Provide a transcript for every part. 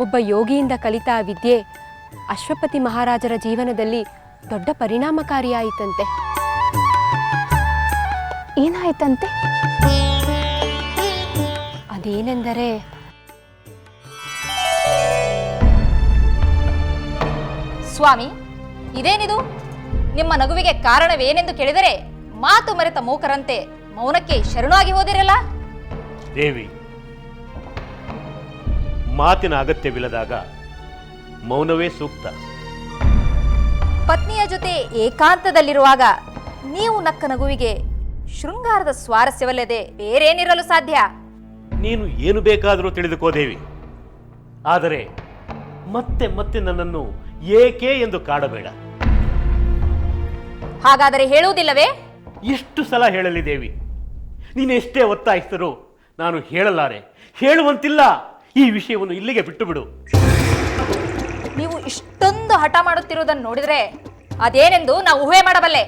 ಒಬ್ಬ ಯೋಗಿಯಿಂದ ಕಲಿತ ಆ ವಿದ್ಯೆ ಅಶ್ವಪತಿ ಮಹಾರಾಜರ ಜೀವನದಲ್ಲಿ ದೊಡ್ಡ ಪರಿಣಾಮಕಾರಿಯಾಯಿತಂತೆ. ಏನಾಯ್ತಂತೆ? ಅದೇನೆಂದರೆ ಸ್ವಾಮಿ, ಇದೇನಿದು? ನಿಮ್ಮ ನಗುವಿಗೆ ಕಾರಣವೇನೆಂದು ಕೇಳಿದರೆ ಮಾತು ಮರೆತ ಮೂಕರಂತೆ ಮೌನಕ್ಕೆ ಶರಣಾಗಿ ಹೋದಿರಲ್ಲ. ದೇವಿ, ಮಾತಿನ ಅಗತ್ಯವಿಲ್ಲದಾಗ ಮೌನವೇ ಸೂಕ್ತ. ಪತ್ನಿಯ ಜೊತೆ ಏಕಾಂತದಲ್ಲಿರುವಾಗ ನೀವು ನಕ್ಕ ನಗುವಿಗೆ ಶೃಂಗಾರದ ಸ್ವಾರಸ್ಯವಲ್ಲದೆ ಬೇರೇನಿರಲು ಸಾಧ್ಯ? ನೀನು ಏನು ಬೇಕಾದರೂ ತಿಳಿದುಕೋ ದೇವಿ, ಆದರೆ ಮತ್ತೆ ಮತ್ತೆ ನನ್ನನ್ನು ಏಕೆ ಎಂದು ಕಾಡಬೇಡ. ಹಾಗಾದರೆ ಹೇಳುವುದಿಲ್ಲವೇ? ಎಷ್ಟು ಸಲ ಹೇಳಲಿ ದೇವಿ, ನೀನೆಷ್ಟೇ ಒತ್ತಾಯಿಸಿದರೂ ನಾನು ಹೇಳಲಾರೆ, ಹೇಳುವಂತಿಲ್ಲ. ಈ ವಿಷಯವನ್ನು ಇಲ್ಲಿಗೆ ಬಿಟ್ಟು ಬಿಡು. ನೀವು ಇಷ್ಟೊಂದು ಹಠ ಮಾಡುತ್ತಿರುವುದನ್ನು ನೋಡಿದರೆ ಅದೇನೆಂದು ನಾವು ಊಹೆ ಮಾಡಬಲ್ಲೆ.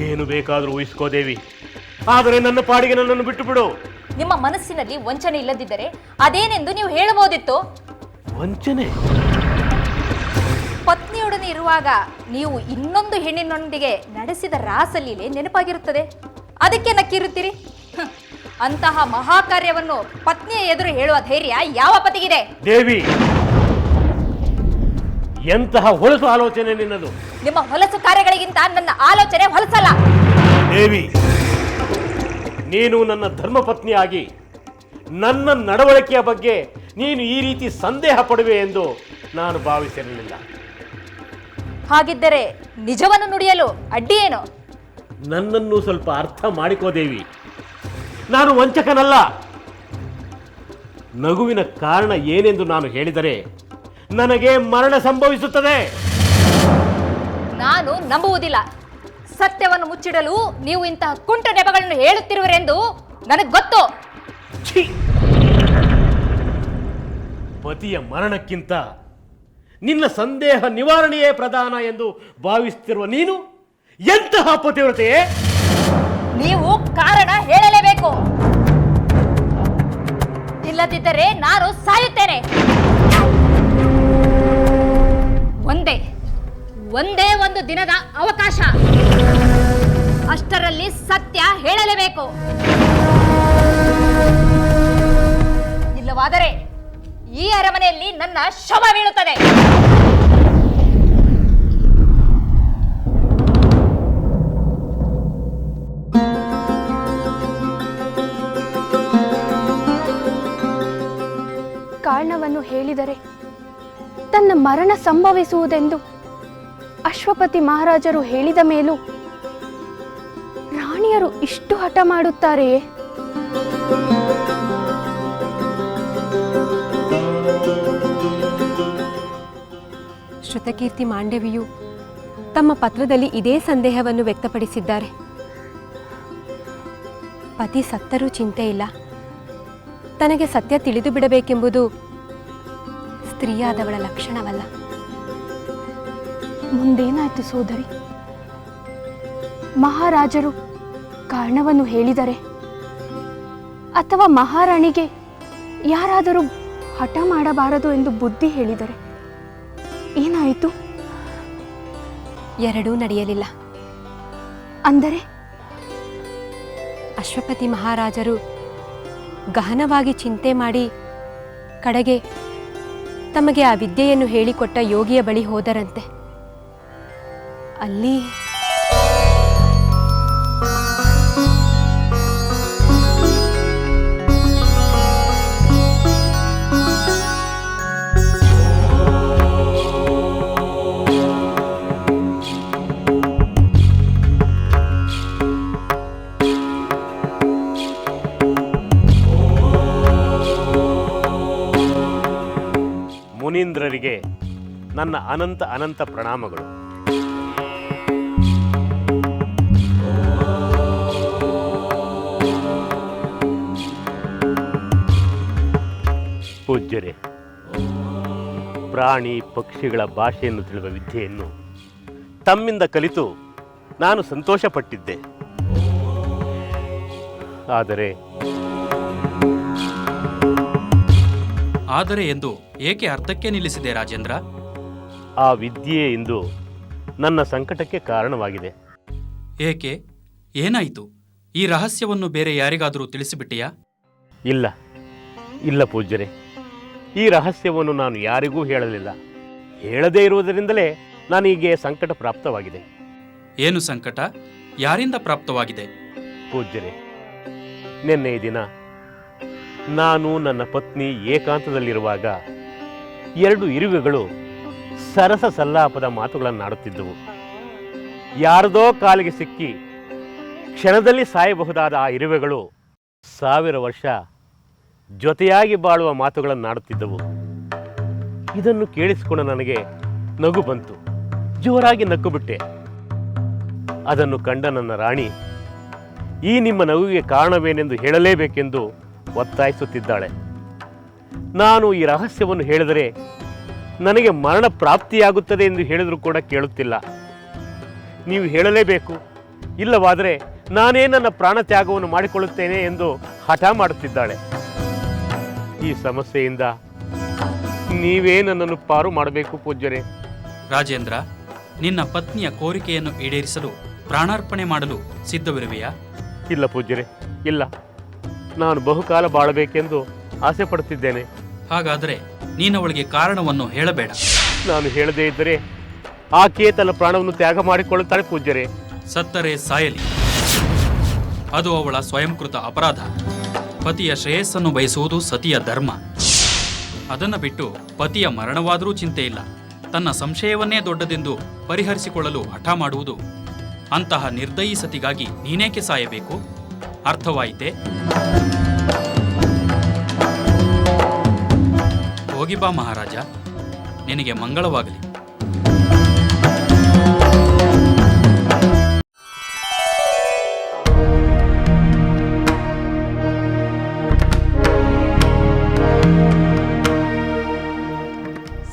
ಏನು ಬೇಕಾದರೂ ಊಹಿಸ್ಕೋ ದೇವಿ, ಆದರೆ ನನ್ನ ಪಾಡಿಗೆ ನನ್ನನ್ನು ಬಿಟ್ಟು ಬಿಡು. ನಿಮ್ಮ ಮನಸ್ಸಿನಲ್ಲಿ ವಂಚನೆ ಇಲ್ಲದಿದ್ದರೆ ಅದೇನೆಂದು ನೀವು ಹೇಳಬಹುದಿತ್ತು. ವಂಚನೆ? ಪತ್ನಿಯೊಡನೆ ಇರುವಾಗ ನೀವು ಇನ್ನೊಂದು ಹೆಣ್ಣಿನೊಂದಿಗೆ ನಡೆಸಿದ ರಾಸಲೀಲೆ ನೆನಪಾಗಿರುತ್ತದೆ, ಅದಕ್ಕೆ ನಕ್ಕಿರುತ್ತೀರಿ. ಅಂತಹ ಮಹಾಕಾರ್ಯವನ್ನು ಪತ್ನಿಯ ಎದುರು ಹೇಳುವ ಧೈರ್ಯ ಯಾವ ಪತಿಗಿದೆ? ದೇವಿ, ಎಂತಹ ಹೊಲಸು ಆಲೋಚನೆ ನಿನ್ನದು. ನಿಮ್ಮ ಹೊಲಸು ಕಾರ್ಯಗಳಿಗಿಂತ ನನ್ನ ಆಲೋಚನೆ ಹೊಲಸಲ್ಲ. ದೇವಿ, ನೀನು ನನ್ನ ಧರ್ಮಪತ್ನಿಯಾಗಿ ನನ್ನ ನಡವಳಿಕೆಯ ಬಗ್ಗೆ ನೀನು ಈ ರೀತಿ ಸಂದೇಹ ಪಡುವೆ ಎಂದು ನಾನು ಭಾವಿಸಿರಲಿಲ್ಲ. ಹಾಗಿದ್ದರೆ ನಿಜವನ್ನು ನುಡಿಯಲು ಅಡ್ಡಿ ಏನು? ನನ್ನನ್ನು ಸ್ವಲ್ಪ ಅರ್ಥ ಮಾಡಿಕೋ ದೇವಿ, ನಾನು ವಂಚಕನಲ್ಲ. ನಗುವಿನ ಕಾರಣ ಏನೆಂದು ನಾನು ಹೇಳಿದರೆ ನನಗೆ ಮರಣ ಸಂಭವಿಸುತ್ತದೆ. ನಾನು ನಂಬುವುದಿಲ್ಲ. ಸತ್ಯವನ್ನು ಮುಚ್ಚಿಡಲು ನೀವು ಇಂತಹ ಕುಂಟು ನೆಪಗಳನ್ನು ಹೇಳುತ್ತಿರುವರೆಂದು ನನಗೆ ಗೊತ್ತು. ಪತಿಯ ಮರಣಕ್ಕಿಂತ ನಿನ್ನ ಸಂದೇಹ ನಿವಾರಣೆಯೇ ಪ್ರಧಾನ ಎಂದು ಭಾವಿಸುತ್ತಿರುವ ನೀನು ಎಂತಹ ಪತಿವ್ರತೆಯೇ? ನೀವು ಕಾರಣ ಹೇಳಲೇಬೇಕು, ಇಲ್ಲದಿದ್ದರೆ ನಾನು ಸಾಯುತ್ತೇನೆ. ಒಂದೇ ಒಂದು ದಿನದ ಅವಕಾಶ, ಅಷ್ಟರಲ್ಲಿ ಸತ್ಯ ಹೇಳಲೇಬೇಕು. ಇಲ್ಲವಾದರೆ ಈ ಅರಮನೆಯಲ್ಲಿ ನನ್ನ ಶವ ಬೀಳುತ್ತದೆ. ಕಾರಣವನ್ನು ಹೇಳಿದರೆ ತನ್ನ ಮರಣ ಸಂಭವಿಸುವುದೆಂದು ಅಶ್ವಪತಿ ಮಹಾರಾಜರು ಹೇಳಿದ ಮೇಲೂ ರಾಣಿಯರು ಇಷ್ಟು ಹಠ ಮಾಡುತ್ತಾರೆಯೇ? ಶ್ರುತಕೀರ್ತಿ ಮಾಂಡವಿಯು ತಮ್ಮ ಪತ್ರದಲ್ಲಿ ಇದೇ ಸಂದೇಹವನ್ನು ವ್ಯಕ್ತಪಡಿಸಿದ್ದಾರೆ. ಪತಿ ಸತ್ತರೂ ಚಿಂತೆ ಇಲ್ಲ, ತನಗೆ ಸತ್ಯ ತಿಳಿದು ಬಿಡಬೇಕೆಂಬುದು ಸ್ತ್ರೀಯಾದವಳ ಲಕ್ಷಣವಲ್ಲ. ಮುಂದೇನಾಯ್ತು ಸೋದರಿ? ಮಹಾರಾಜರು ಕಾರಣವನ್ನು ಹೇಳಿದರೆ ಅಥವಾ ಮಹಾರಾಣಿಗೆ ಯಾರಾದರೂ ಹಠ ಮಾಡಬಾರದು ಎಂದು ಬುದ್ಧಿ ಹೇಳಿದರೆ ಏನಾಯಿತು? ಎರಡೂ ನಡೆಯಲಿಲ್ಲ. ಅಂದರೆ ಅಶ್ವಪತಿ ಮಹಾರಾಜರು ಗಹನವಾಗಿ ಚಿಂತೆ ಮಾಡಿ ಕಡೆಗೆ ತಮಗೆ ಆ ವಿದ್ಯೆಯನ್ನು ಹೇಳಿಕೊಟ್ಟ ಯೋಗಿಯ ಬಳಿ ಹೋದರಂತೆ. ಅಲ್ಲಿ ಮುನೀಂದ್ರರಿಗೆ ನನ್ನ ಅನಂತ ಅನಂತ ಪ್ರಣಾಮಗಳು. ಪೂಜ್ಯರೇ, ಪ್ರಾಣಿ ಪಕ್ಷಿಗಳ ಭಾಷೆಯನ್ನು ತಿಳಿಯುವ ವಿದ್ಯೆಯನ್ನು ತಮ್ಮಿಂದ ಕಲಿತು ನಾನು ಸಂತೋಷಪಟ್ಟಿದ್ದೆ. ಆದರೆ ಆದರೆ ಎಂದು ಏಕೆ ಅರ್ಧಕ್ಕೆ ನಿಲ್ಲಿಸಿದೆ ರಾಜೇಂದ್ರ? ಆ ವಿದ್ಯೆ ಇಂದು ನನ್ನ ಸಂಕಟಕ್ಕೆ ಕಾರಣವಾಗಿದೆ. ಏಕೆ? ಏನಾಯಿತು? ಈ ರಹಸ್ಯವನ್ನು ಬೇರೆ ಯಾರಿಗಾದರೂ ತಿಳಿಸಿಬಿಟ್ಟಿಯಾ? ಇಲ್ಲ ಇಲ್ಲ ಪೂಜ್ಯರೇ, ಈ ರಹಸ್ಯವನ್ನು ನಾನು ಯಾರಿಗೂ ಹೇಳಲಿಲ್ಲ. ಹೇಳದೇ ಇರುವುದರಿಂದಲೇ ನನಗೆ ಸಂಕಟ ಪ್ರಾಪ್ತವಾಗಿದೆ. ಏನು ಸಂಕಟ? ಯಾರಿಂದ ಪ್ರಾಪ್ತವಾಗಿದೆ? ಪೂಜ್ಯರೇ, ನಿನ್ನೆ ದಿನ ನಾನು ನನ್ನ ಪತ್ನಿ ಏಕಾಂತದಲ್ಲಿರುವಾಗ 2 ಇರುವೆಗಳು ಸರಸ ಸಲ್ಲಾಪದ ಮಾತುಗಳನ್ನಾಡುತ್ತಿದ್ದವು. ಯಾರದೋ ಕಾಲಿಗೆ ಸಿಕ್ಕಿ ಕ್ಷಣದಲ್ಲಿ ಸಾಯಬಹುದಾದ ಆ ಇರುವೆಗಳು 1000 ವರ್ಷ ಜೊತೆಯಾಗಿ ಬಾಳುವ ಮಾತುಗಳನ್ನಾಡುತ್ತಿದ್ದವು. ಇದನ್ನು ಕೇಳಿಸಿಕೊಂಡು ನನಗೆ ನಗು ಬಂತು. ಜೋರಾಗಿ ನಕ್ಕುಬಿಟ್ಟೆ. ಅದನ್ನು ಕಂಡ ನನ್ನ ರಾಣಿ ಈ ನಿಮ್ಮ ನಗುವಿಗೆ ಕಾರಣವೇನೆಂದು ಹೇಳಲೇಬೇಕೆಂದು ಒತ್ತಾಯಿಸುತ್ತಿದ್ದಾಳೆ. ನಾನು ಈ ರಹಸ್ಯವನ್ನು ಹೇಳಿದರೆ ನನಗೆ ಮರಣ ಪ್ರಾಪ್ತಿಯಾಗುತ್ತದೆ ಎಂದು ಹೇಳಿದರೂ ಕೂಡ ಕೇಳುತ್ತಿಲ್ಲ. ನೀವು ಹೇಳಲೇಬೇಕು, ಇಲ್ಲವಾದರೆ ನಾನೇ ನನ್ನ ಪ್ರಾಣ ತ್ಯಾಗವನ್ನು ಮಾಡಿಕೊಳ್ಳುತ್ತೇನೆ ಎಂದು ಹಠ ಮಾಡುತ್ತಿದ್ದಾಳೆ. ಈ ಸಮಸ್ಯೆಯಿಂದ ನೀವೇ ನನ್ನನ್ನು ಪಾರು ಮಾಡಬೇಕು ಪೂಜ್ಯರೇ. ರಾಜೇಂದ್ರ, ನಿನ್ನ ಪತ್ನಿಯ ಕೋರಿಕೆಯನ್ನು ಈಡೇರಿಸಲು ಪ್ರಾಣಾರ್ಪಣೆ ಮಾಡಲು ಸಿದ್ಧವಿರುವೆಯಾ? ಇಲ್ಲ ಪೂಜ್ಯರೇ, ಇಲ್ಲ. ನಾನು ಬಹುಕಾಲ ಬಾಳಬೇಕೆಂದು ಆಸೆ ಪಡುತ್ತಿದ್ದೇನೆ. ಹಾಗಾದರೆ ನೀನವಳಿಗೆ ಕಾರಣವನ್ನು ಹೇಳಬೇಡ. ನಾನು ಹೇಳದೇ ಇದ್ದರೆ ಆಕೆಯೇ ತನ್ನ ಪ್ರಾಣವನ್ನು ತ್ಯಾಗ ಮಾಡಿಕೊಳ್ಳುತ್ತಾಳೆ ಪೂಜ್ಯರೇ. ಸತ್ತರೆ ಸಾಯಲಿ, ಅದು ಅವಳ ಸ್ವಯಂಕೃತ ಅಪರಾಧ. ಪತಿಯ ಶ್ರೇಯಸ್ಸನ್ನು ಬಯಸುವುದು ಸತಿಯ ಧರ್ಮ. ಅದನ್ನು ಬಿಟ್ಟು ಪತಿಯ ಮರಣವಾದರೂ ಚಿಂತೆ ಇಲ್ಲ, ತನ್ನ ಸಂಶಯವನ್ನೇ ದೊಡ್ಡದೆಂದು ಪರಿಹರಿಸಿಕೊಳ್ಳಲು ಹಠ ಮಾಡುವುದು. ಅಂತಹ ನಿರ್ದಯಿ ಸತಿಗಾಗಿ ನೀನೇಕೆ ಸಾಯಬೇಕು? ಅರ್ಥವಾಯಿತೆ? ಹೋಗಿ ಬಾ ಮಹಾರಾಜ, ನಿನಗೆ ಮಂಗಳವಾಗಲಿ.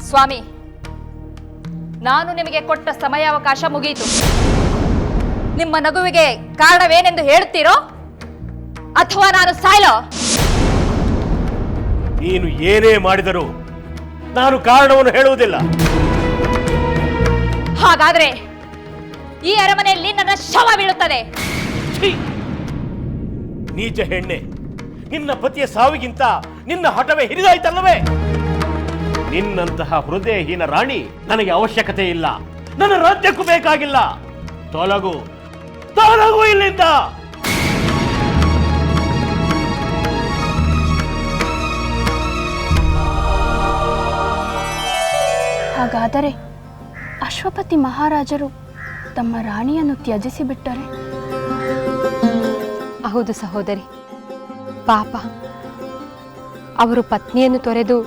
ಸ್ವಾಮಿ, ನಾನು ನಿಮಗೆ ಕೊಟ್ಟ ಸಮಯಾವಕಾಶ ಮುಗಿಯಿತು. ನಿಮ್ಮ ನಗುವಿಗೆ ಕಾರಣವೇನೆಂದು ಹೇಳುತ್ತೀರೋ ಅಥವಾ ನಾನು ಸಾಯಲೋ? ನೀನು ಏನೇ ಮಾಡಿದರೂ ನಾನು ಕಾರಣವನ್ನು ಹೇಳುವುದಿಲ್ಲ. ಹಾಗಾದ್ರೆ ಈ ಅರಮನೆಯಲ್ಲಿ ನನ್ನ ಶವ ಬೀಳುತ್ತದೆ. ನೀಚ ಹೆಣ್ಣೆ, ನಿನ್ನ ಪತಿಯ ಸಾವಿಗಿಂತ ನಿನ್ನ ಹಠವೇ ಹಿರಿದಾಯ್ತಲ್ಲವೇ? ನಿನ್ನಂತಹ ಹೃದಯಹೀನ ರಾಣಿ ನನಗೆ ಅವಶ್ಯಕತೆ ಇಲ್ಲ. ನನ್ನ ರಾಜ್ಯಕ್ಕೂ ಬೇಕಾಗಿಲ್ಲ. ತೊಲಗು, ತೊಲಗು ಇಲ್ಲಿಂದ. ಹಾಗಾದರೆ ಅಶ್ವಪತಿ ಮಹಾರಾಜರು ತಮ್ಮ ರಾಣಿಯನ್ನು ತ್ಯಜಿಸಿ ಬಿಟ್ಟರೆ? ಹೌದು ಸಹೋದರಿ, ಪಾಪ. ಅವರು ಪತ್ನಿಯನ್ನು ತೊರೆದು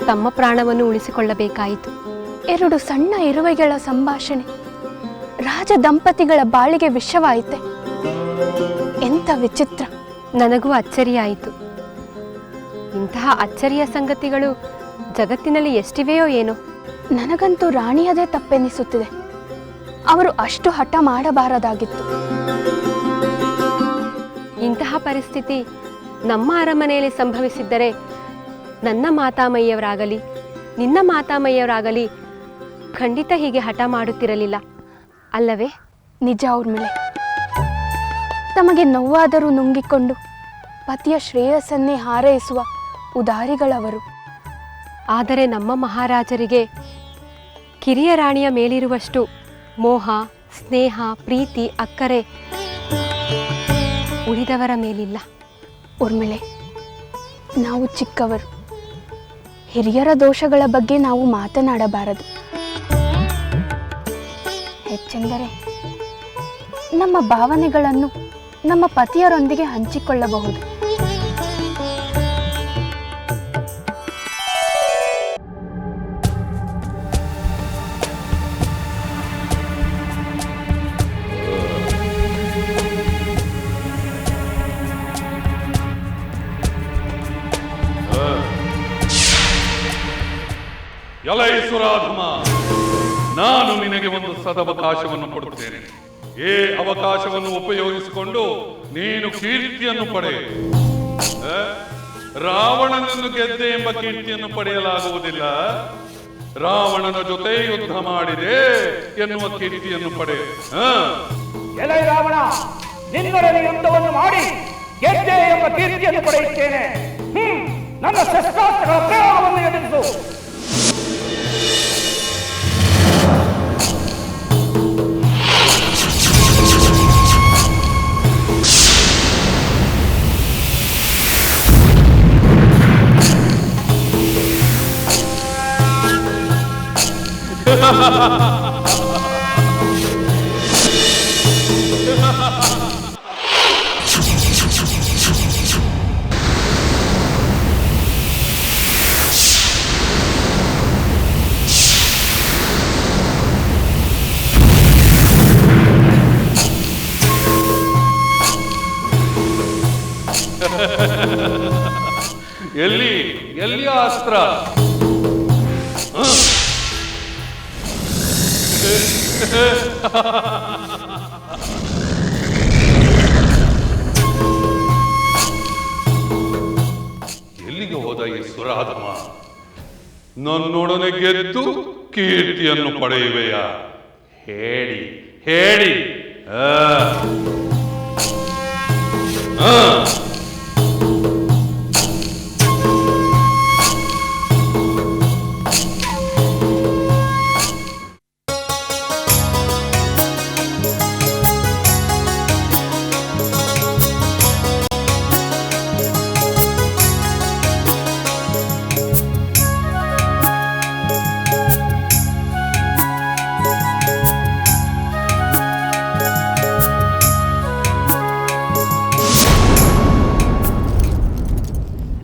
ತಮ್ಮ ಪ್ರಾಣವನ್ನು ಉಳಿಸಿಕೊಳ್ಳಬೇಕಾಯಿತು. 2 ಸಣ್ಣ ಇರುವೆಗಳ ಸಂಭಾಷಣೆ ರಾಜ ದಂಪತಿಗಳ ಬಾಳಿಗೆ ವಿಷವಾಯಿತೆ. ಎಂಥ ವಿಚಿತ್ರ! ನನಗೂ ಅಚ್ಚರಿಯಾಯಿತು. ಇಂತಹ ಅಚ್ಚರಿಯ ಸಂಗತಿಗಳು ಜಗತ್ತಿನಲ್ಲಿ ಎಷ್ಟಿವೆಯೋ ಏನೋ. ನನಗಂತೂ ರಾಣಿಯದೇ ತಪ್ಪೆನಿಸುತ್ತಿದೆ. ಅವರು ಅಷ್ಟು ಹಠ ಮಾಡಬಾರದಾಗಿತ್ತು. ಇಂತಹ ಪರಿಸ್ಥಿತಿ ನಮ್ಮ ಅರಮನೆಯಲ್ಲಿ ಸಂಭವಿಸಿದ್ದರೆ ನನ್ನ ಮಾತಾಮಯ್ಯವರಾಗಲಿ ನಿನ್ನ ಮಾತಾಮಯ್ಯವರಾಗಲಿ ಖಂಡಿತ ಹೀಗೆ ಹಠ ಮಾಡುತ್ತಿರಲಿಲ್ಲ, ಅಲ್ಲವೇ? ನಿಜ ಊರ್ಮಿಳೆ. ತಮಗೆ ನೋವಾದರೂ ನುಂಗಿಕೊಂಡು ಪತಿಯ ಶ್ರೇಯಸ್ಸನ್ನೇ ಹಾರೈಸುವ ಉದಾರಿಗಳವರು. ಆದರೆ ನಮ್ಮ ಮಹಾರಾಜರಿಗೆ ಕಿರಿಯ ರಾಣಿಯ ಮೇಲಿರುವಷ್ಟು ಮೋಹ, ಸ್ನೇಹ, ಪ್ರೀತಿ, ಅಕ್ಕರೆ ಉಳಿದವರ ಮೇಲಿಲ್ಲ. ಊರ್ಮಿಳೆ, ನಾವು ಚಿಕ್ಕವರು. ಹಿರಿಯರ ದೋಷಗಳ ಬಗ್ಗೆ ನಾವು ಮಾತನಾಡಬಾರದು. ಹೆಚ್ಚೆಂದರೆ ನಮ್ಮ ಭಾವನೆಗಳನ್ನು ನಮ್ಮ ಪತಿಯರೊಂದಿಗೆ ಹಂಚಿಕೊಳ್ಳಬಹುದು. ಯಲೈಸುರಾಧಮ, ನಾನು ನಿನಗೆ ಒಂದು ಸದವಕಾಶವನ್ನು ಕೊಡುತ್ತೇನೆ. ಈ ಅವಕಾಶವನ್ನು ಉಪಯೋಗಿಸಿಕೊಂಡು ನೀನು ಕೀರ್ತಿಯನ್ನು ಪಡೆ. ರಾವಣನನ್ನು ಗೆದ್ದೆ ಎಂಬ ಕೀರ್ತಿಯನ್ನು ಪಡೆಯಲಾಗುವುದಿಲ್ಲ. ರಾವಣನ ಜೊತೆ ಯುದ್ಧ ಮಾಡಿದೆ ಎನ್ನುವ ಕೀರ್ತಿಯನ್ನು ಪಡೆ. ಎಲೈ ರಾವಣ, ನಿನ್ನೊಡನೆ ಯುದ್ಧವನ್ನು ಮಾಡಿ ಗೆದ್ದೆ ಎಂಬ ಕೀರ್ತಿಯನ್ನು ಪಡೆಯುತ್ತೇನೆ. ನನ್ನ ಶಸ್ತ್ರಾಸ್ತ್ರಗಳ ಪ್ರಯೋಗವನ್ನು ಎದುರಿಸು. ಎಲ್ಲಿ ಅಸ್ತ್ರ? ಎಲ್ಲಿಗೆ ಹೋದ ಈ ಸುರಾಧಮ? ನನ್ನೊಡನೆ ಗೆದ್ದು ಕೀರ್ತಿಯನ್ನು ಪಡೆಯುವೆಯ? ಹೇಳಿ ಹೇಳಿ.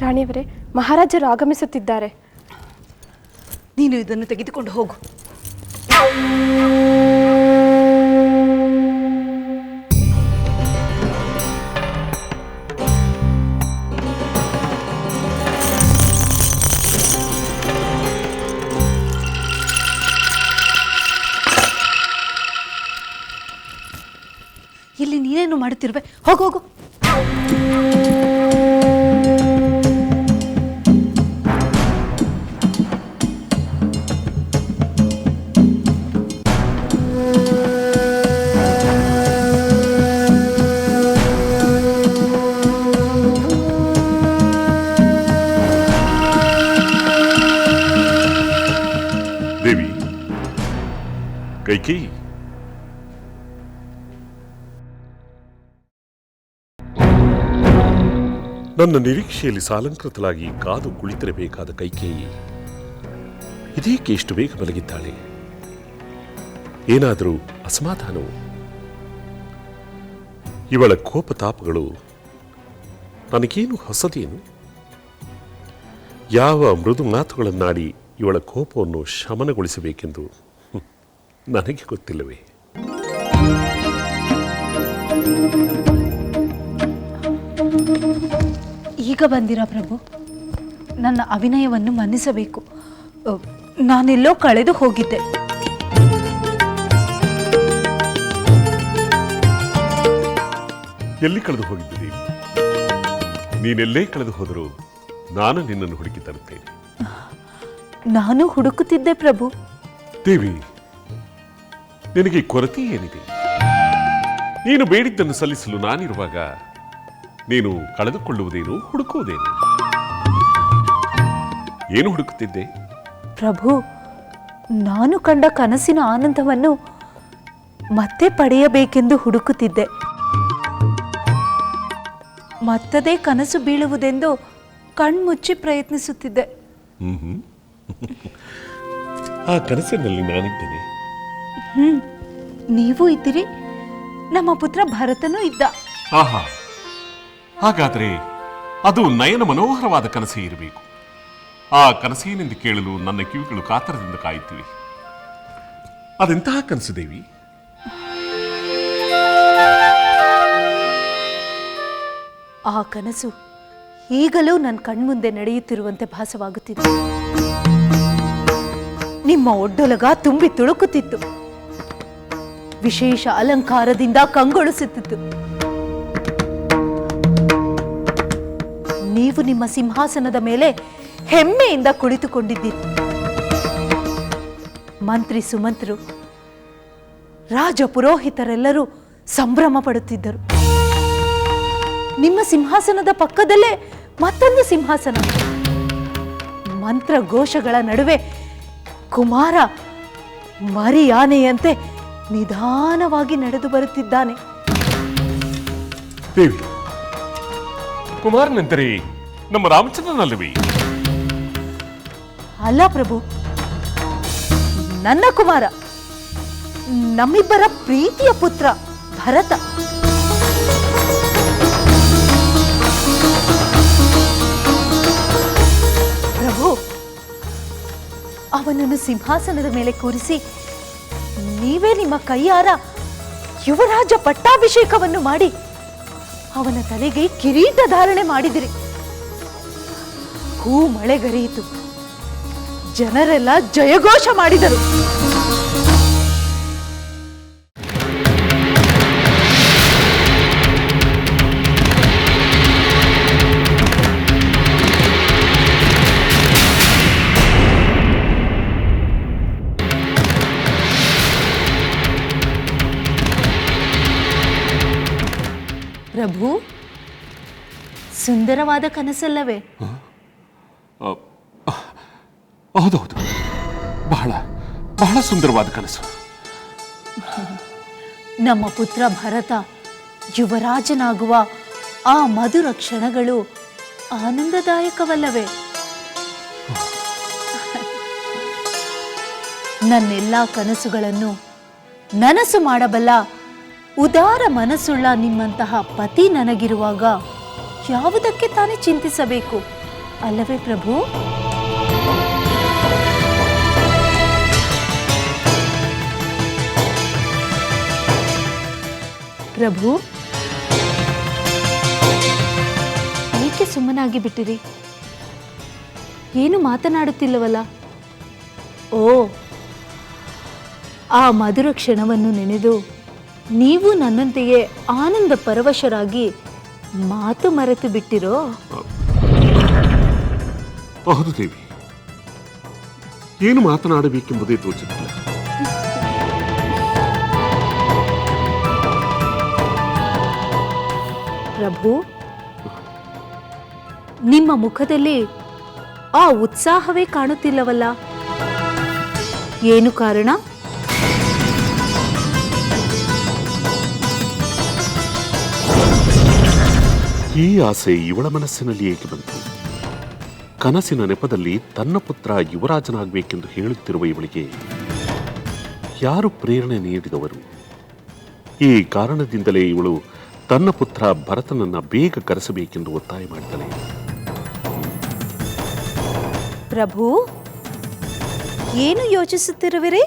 ರಾಣಿಯವರೇ, ಮಹಾರಾಜರು ಆಗಮಿಸುತ್ತಿದ್ದಾರೆ. ನೀನು ಇದನ್ನು ತೆಗೆದುಕೊಂಡು ಹೋಗು. ಇಲ್ಲಿ ನೀನೇನು ಮಾಡುತ್ತಿರುವೆ? ಹೋಗು ಹೋಗು. ದೇವಿ, ಕೈಕೇಯಿ, ನನ್ನ ನಿರೀಕ್ಷೆಯಲ್ಲಿ ಸಾಲಂಕೃತಲಾಗಿ ಕಾದು ಕುಳಿತಿರಬೇಕಾದ ಕೈಕೇಯಿ ಇದೇಕೆ ಇಷ್ಟು ಬೇಗ ಮಲಗಿದ್ದಾಳೆ? ಏನಾದರೂ ಅಸಮಾಧಾನವು? ಇವಳ ಕೋಪತಾಪಗಳು ನನಗೇನು ಹೊಸದೇನು? ಯಾವ ಮೃದು ಮಾತುಗಳನ್ನಾಡಿ ಇವಳ ಕೋಪವನ್ನು ಶಮನಗೊಳಿಸಬೇಕೆಂದು ನನಗೆ ಗೊತ್ತಿಲ್ಲವೇ? ಈಗ ಬಂದಿರಾ ಪ್ರಭು? ನನ್ನ ಅವಿನಯವನ್ನು ಮನ್ನಿಸಬೇಕು. ನಾನೆಲ್ಲೋ ಕಳೆದು ಹೋಗಿದ್ದೆ. ಎಲ್ಲಿ ಕಳೆದು ಹೋಗಿದ್ದೆ ದೇವಿ? ನೀನೆಲ್ಲೇ ಕಳೆದು ಹೋದರೂ ನಾನು ನಿನ್ನನ್ನು ಹುಡುಕಿ ತರುತ್ತೇನೆ. ನಾನು ಹುಡುಕುತ್ತಿದ್ದೆ ಪ್ರಭು. ದೇವಿ, ನಿನಗೆ ಕೊರತೆ ಏನಿದೆ? ನೀನು ಬೇಡಿದ್ದನ್ನು ಸಲ್ಲಿಸಲು ನಾನಿರುವಾಗ ನೀನು ಕಳೆದುಕೊಳ್ಳುವುದೇನು, ಹುಡುಕುವುದೇನು? ಏನು ಹುಡುಕುತ್ತಿದ್ದೆ? ಪ್ರಭು, ನಾನು ಕಂಡ ಕನಸಿನ ಆನಂದವನ್ನು ಮತ್ತೆ ಪಡೆಯಬೇಕೆಂದು ಹುಡುಕುತ್ತಿದ್ದೆ. ಮತ್ತದೇ ಕನಸು ಬೀಳುವುದೆಂದು ಕಣ್ಮುಚ್ಚಿ ಪ್ರಯತ್ನಿಸುತ್ತಿದ್ದೆ. ಆ ಕನಸಿನಲ್ಲಿ ನಾನಿದ್ದೇನೆ. ನೀವು ಇದ್ದೀರಿ, ನಮ್ಮ ಪುತ್ರ ಭರತನೂ ಇದ್ದ. ಆಹಾ, ಹಾಗಾದರೆ ಅದು ನಯನ ಮನೋಹರವಾದ ಕನಸೇ ಇರಬೇಕು. ಆ ಕನಸೇನೆಂದು ಕೇಳಲು ನನ್ನ ಕಿವಿಗಳು ಕಾತರದಿಂದ ಕಾಯುತ್ತಿವೆ. ಅದೆಂತಹ ಕನಸು ದೇವಿ? ಆ ಕನಸು ಈಗಲೂ ನನ್ನ ಕಣ್ಮುಂದೆ ನಡೆಯುತ್ತಿರುವಂತೆ ಭಾಸವಾಗುತ್ತಿದೆ. ನಿಮ್ಮ ಒಡ್ಡೊಲಗ ತುಂಬಿ ತುಳುಕುತ್ತಿತ್ತು, ವಿಶೇಷ ಅಲಂಕಾರದಿಂದ ಕಂಗೊಳಿಸುತ್ತಿತ್ತು. ನೀವು ನಿಮ್ಮ ಸಿಂಹಾಸನದ ಮೇಲೆ ಹೆಮ್ಮೆಯಿಂದ ಕುಳಿತುಕೊಂಡಿದ್ದೀರಿ. ಮಂತ್ರಿ ಸುಮಂತ್ರು, ರಾಜ ಪುರೋಹಿತರೆಲ್ಲರೂ ಸಂಭ್ರಮ ಪಡುತ್ತಿದ್ದರು. ನಿಮ್ಮ ಸಿಂಹಾಸನದ ಪಕ್ಕದಲ್ಲೇ ಮತ್ತೊಂದು ಸಿಂಹಾಸನ. ಮಂತ್ರ ಘೋಷಗಳ ನಡುವೆ ಕುಮಾರ ಮರಿ ಆನೆಯಂತೆ ನಿಧಾನವಾಗಿ ನಡೆದು ಬರುತ್ತಿದ್ದಾನೆ. ದೇವಿ, ಕುಮಾರನೆಂದರೆ ನಮ್ಮ ರಾಮಚಂದ್ರನಲ್ಲವೇ? ಅಲ್ಲ ಪ್ರಭು, ನನ್ನ ಕುಮಾರ, ನಮ್ಮಿಬ್ಬರ ಪ್ರೀತಿಯ ಪುತ್ರ ಭರತ. ಪ್ರಭು, ಅವನನ್ನು ಸಿಂಹಾಸನದ ಮೇಲೆ ಕೂರಿಸಿ ನೀವೇ ನಿಮ್ಮ ಕೈಯಾರ ಯುವರಾಜ ಪಟ್ಟಾಭಿಷೇಕವನ್ನು ಮಾಡಿ ಅವನ ತಲೆಗೆ ಕಿರೀಟ ಧಾರಣೆ ಮಾಡಿದಿರಿ. ಹೂ ಮಳೆಗರೆಯಿತು, ಜನರೆಲ್ಲ ಜಯಘೋಷ ಮಾಡಿದರು. ಪ್ರಭು, ಸುಂದರವಾದ ಕನಸಲ್ಲವೇ? ಹೌದೌದು, ಬಹಳ ಬಹಳ ಸುಂದರವಾದ ಕನಸು. ನಮ್ಮ ಪುತ್ರ ಭರತ ಯುವರಾಜನಾಗುವ ಆ ಮಧುರ ಕ್ಷಣಗಳು ಆನಂದದಾಯಕವಲ್ಲವೇ? ನನ್ನೆಲ್ಲ ಕನಸುಗಳನ್ನು ನನಸು ಮಾಡಬಲ್ಲ ಉದಾರ ಮನಸ್ಸುಳ್ಳ ನಿಮ್ಮಂತಹ ಪತಿ ನನಗಿರುವಾಗ ಯಾವುದಕ್ಕೆ ತಾನೇ ಚಿಂತಿಸಬೇಕು ಅಲ್ಲವೇ ಪ್ರಭು? ಪ್ರಭು, ಏಕೆ ಸುಮ್ಮನಾಗಿ ಬಿಟ್ಟಿರಿ? ಏನು ಮಾತನಾಡುತ್ತಿಲ್ಲವಲ್ಲ? ಓ, ಆ ಮಧುರ ಕ್ಷಣವನ್ನು ನೆನೆದು ನೀವು ನನ್ನಂತೆಯೇ ಆನಂದ ಪರವಶರಾಗಿ ಮಾತು ಮರೆತು ಬಿಟ್ಟಿರೋ? ಹೌದು ದೇವಿ, ಏನು ಮಾತನಾಡಬೇಕೆಂಬುದೇ ತೋಚುತ್ತಿಲ್ಲ. ಪ್ರಭು, ನಿಮ್ಮ ಮುಖದಲ್ಲಿ ಆ ಉತ್ಸಾಹವೇ ಕಾಣುತ್ತಿಲ್ಲವಲ್ಲ? ಏನು ಕಾರಣ? ಈ ಆಸೆ ಇವಳ ಮನಸ್ಸಿನಲ್ಲಿ ಏಕೆ ಬಂತು? ಕನಸಿನ ನೆಪದಲ್ಲಿ ತನ್ನ ಪುತ್ರ ಯುವರಾಜನಾಗಬೇಕೆಂದು ಹೇಳುತ್ತಿರುವ ಇವಳಿಗೆ ಯಾರು ಪ್ರೇರಣೆ ನೀಡಿದವರು? ಈ ಕಾರಣದಿಂದಲೇ ಇವಳು ತನ್ನ ಪುತ್ರ ಭರತನನ್ನ ಬೇಗ ಕರೆಸಬೇಕೆಂದು ಒತ್ತಾಯ ಮಾಡಿದಳೆ. ಪ್ರಭು, ಏನು ಯೋಚಿಸುತ್ತಿರುವಿರಿ?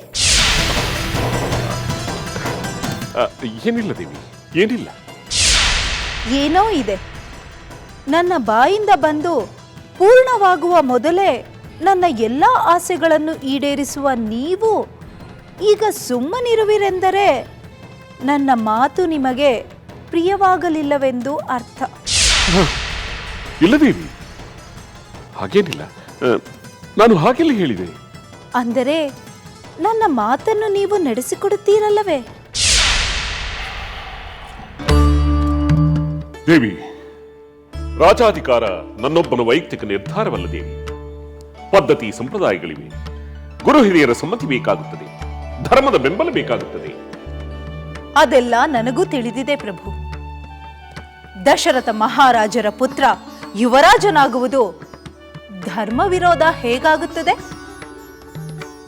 ಏನಿಲ್ಲ ದೇವಿ, ಏನಿಲ್ಲ. ಏನೋ ಇದೆ. ನನ್ನ ಬಾಯಿಂದ ಬಂದು ಪೂರ್ಣವಾಗುವ ಮೊದಲೇ ನನ್ನ ಎಲ್ಲ ಆಸೆಗಳನ್ನು ಈಡೇರಿಸುವ ನೀವು ಈಗ ಸುಮ್ಮನಿರುವಿರೆಂದರೆ ನನ್ನ ಮಾತು ನಿಮಗೆ ಪ್ರಿಯವಾಗಲಿಲ್ಲವೆಂದು ಅರ್ಥ. ಇಲ್ಲ ದೇವಿ, ಹಾಗೇನಿಲ್ಲ. ನಾನು ಹಾಗೆಲ್ಲ ಹೇಳಿದೆ. ಅಂದರೆ ನನ್ನ ಮಾತನ್ನು ನೀವು ನಡೆಸಿಕೊಡುತ್ತೀರಲ್ಲವೇ? ದೇವಿ, ರಾಜಾಧಿಕಾರ ನನ್ನೊಬ್ಬನ ವೈಯಕ್ತಿಕ ನಿರ್ಧಾರವಲ್ಲ ದೇವಿ. ಪದ್ಧತಿ ಸಂಪ್ರದಾಯಗಳಿವೆ. ಗುರು ಹಿರಿಯರ ಸಮ್ಮತಿ ಬೇಕಾಗುತ್ತದೆ, ಧರ್ಮದ ಬೆಂಬಲ ಬೇಕಾಗುತ್ತದೆ. ಅದೆಲ್ಲ ನನಗೂ ತಿಳಿದಿದೆ ಪ್ರಭು. ದಶರಥ ಮಹಾರಾಜರ ಪುತ್ರ ಯುವರಾಜನಾಗುವುದು ಧರ್ಮ ವಿರೋಧ ಹೇಗಾಗುತ್ತದೆ?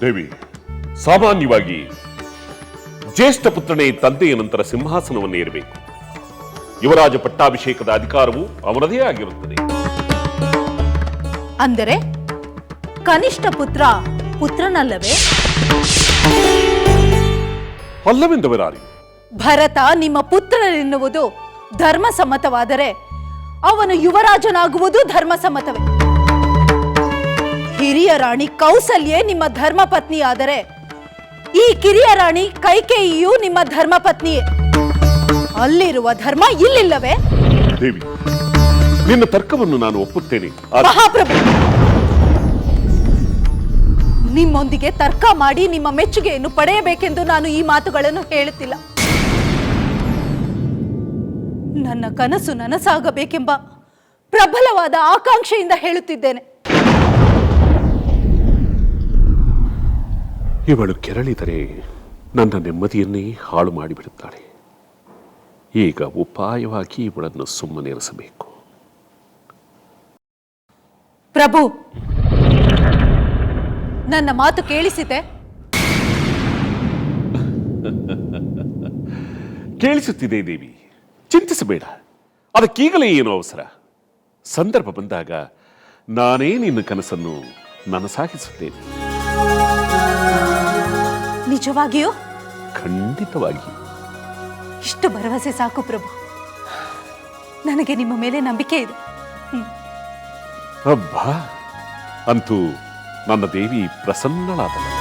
ದೇವಿ, ಸಾಮಾನ್ಯವಾಗಿ ಜ್ಯೇಷ್ಠ ಪುತ್ರನೇ ತಂದೆಯ ನಂತರ ಸಿಂಹಾಸನವನ್ನು ಏರಬೇಕು. ಯುವರಾಜ ಪಟ್ಟಾಭಿಷೇಕದ ಅಧಿಕಾರವು ಅವನದೇ ಆಗಿರುತ್ತದೆ. ಅಂದರೆ ಕನಿಷ್ಠ ಪುತ್ರ ಪುತ್ರನಲ್ಲವೇ? ಅಲ್ಲವೆಂದವರಾರಿ? ಭರತ ನಿಮ್ಮ ಪುತ್ರನೆನ್ನುವುದು ಧರ್ಮಸಮ್ಮತವಾದರೆ ಅವನು ಯುವರಾಜನಾಗುವುದು ಧರ್ಮಸಮ್ಮತವೇ. ಹಿರಿಯ ರಾಣಿ ಕೌಸಲ್ಯೆ ನಿಮ್ಮ ಧರ್ಮಪತ್ನಿಯಾದರೆ ಈ ಕಿರಿಯ ರಾಣಿ ಕೈಕೇಯಿಯು ನಿಮ್ಮ ಧರ್ಮಪತ್ನಿಯೇ. ಅಲ್ಲಿರುವ ಧರ್ಮ ಇಲ್ಲಿಲ್ಲವೇ? ದೇವಿ, ನಿನ್ನ ತರ್ಕವನ್ನು ನಾನು ಒಪ್ಪುತ್ತೇನೆ. ಮಹಾಪ್ರಭು, ನಿಮ್ಮೊಂದಿಗೆ ತರ್ಕ ಮಾಡಿ ನಿಮ್ಮ ಮೆಚ್ಚುಗೆಯನ್ನು ಪಡೆಯಬೇಕೆಂದು ನಾನು ಈ ಮಾತುಗಳನ್ನು ಹೇಳುತ್ತಿಲ್ಲ. ನನ್ನ ಕನಸು ನನಸಾಗಬೇಕೆಂಬ ಪ್ರಬಲವಾದ ಆಕಾಂಕ್ಷೆಯಿಂದ ಹೇಳುತ್ತಿದ್ದೇನೆ. ಇವಳು ಕೆರಳಿದರೆ ನನ್ನ ನೆಮ್ಮದಿಯನ್ನೇ ಹಾಳು ಮಾಡಿಬಿಡುತ್ತಾಳೆ. ಈಗ ಉಪಾಯವಾಗಿ ಇವಳನ್ನು ಸುಮ್ಮನಿರಿಸಬೇಕು. ಪ್ರಭು, ನನ್ನ ಮಾತು ಕೇಳಿಸಿತೆ? ಕೇಳಿಸುತ್ತಿದೆ ದೇವಿ, ಚಿಂತಿಸಬೇಡ. ಅದಕ್ಕೀಗಲೇ ಏನು ಅವಸರ? ಸಂದರ್ಭ ಬಂದಾಗ ನಾನೇ ನಿನ್ನ ಕನಸನ್ನು ನನಸಾಗಿಸುತ್ತೇನೆ. ನಿಜವಾಗಿಯೂ? ಖಂಡಿತವಾಗಿ. ಇಷ್ಟು ಭರವಸೆ ಸಾಕು ಪ್ರಭು. ನನಗೆ ನಿಮ್ಮ ಮೇಲೆ ನಂಬಿಕೆ ಇದೆ. ಅಬ್ಬಾ, ಅಂತೂ ನನ್ನ ದೇವಿ ಪ್ರಸನ್ನಳಾದಳು.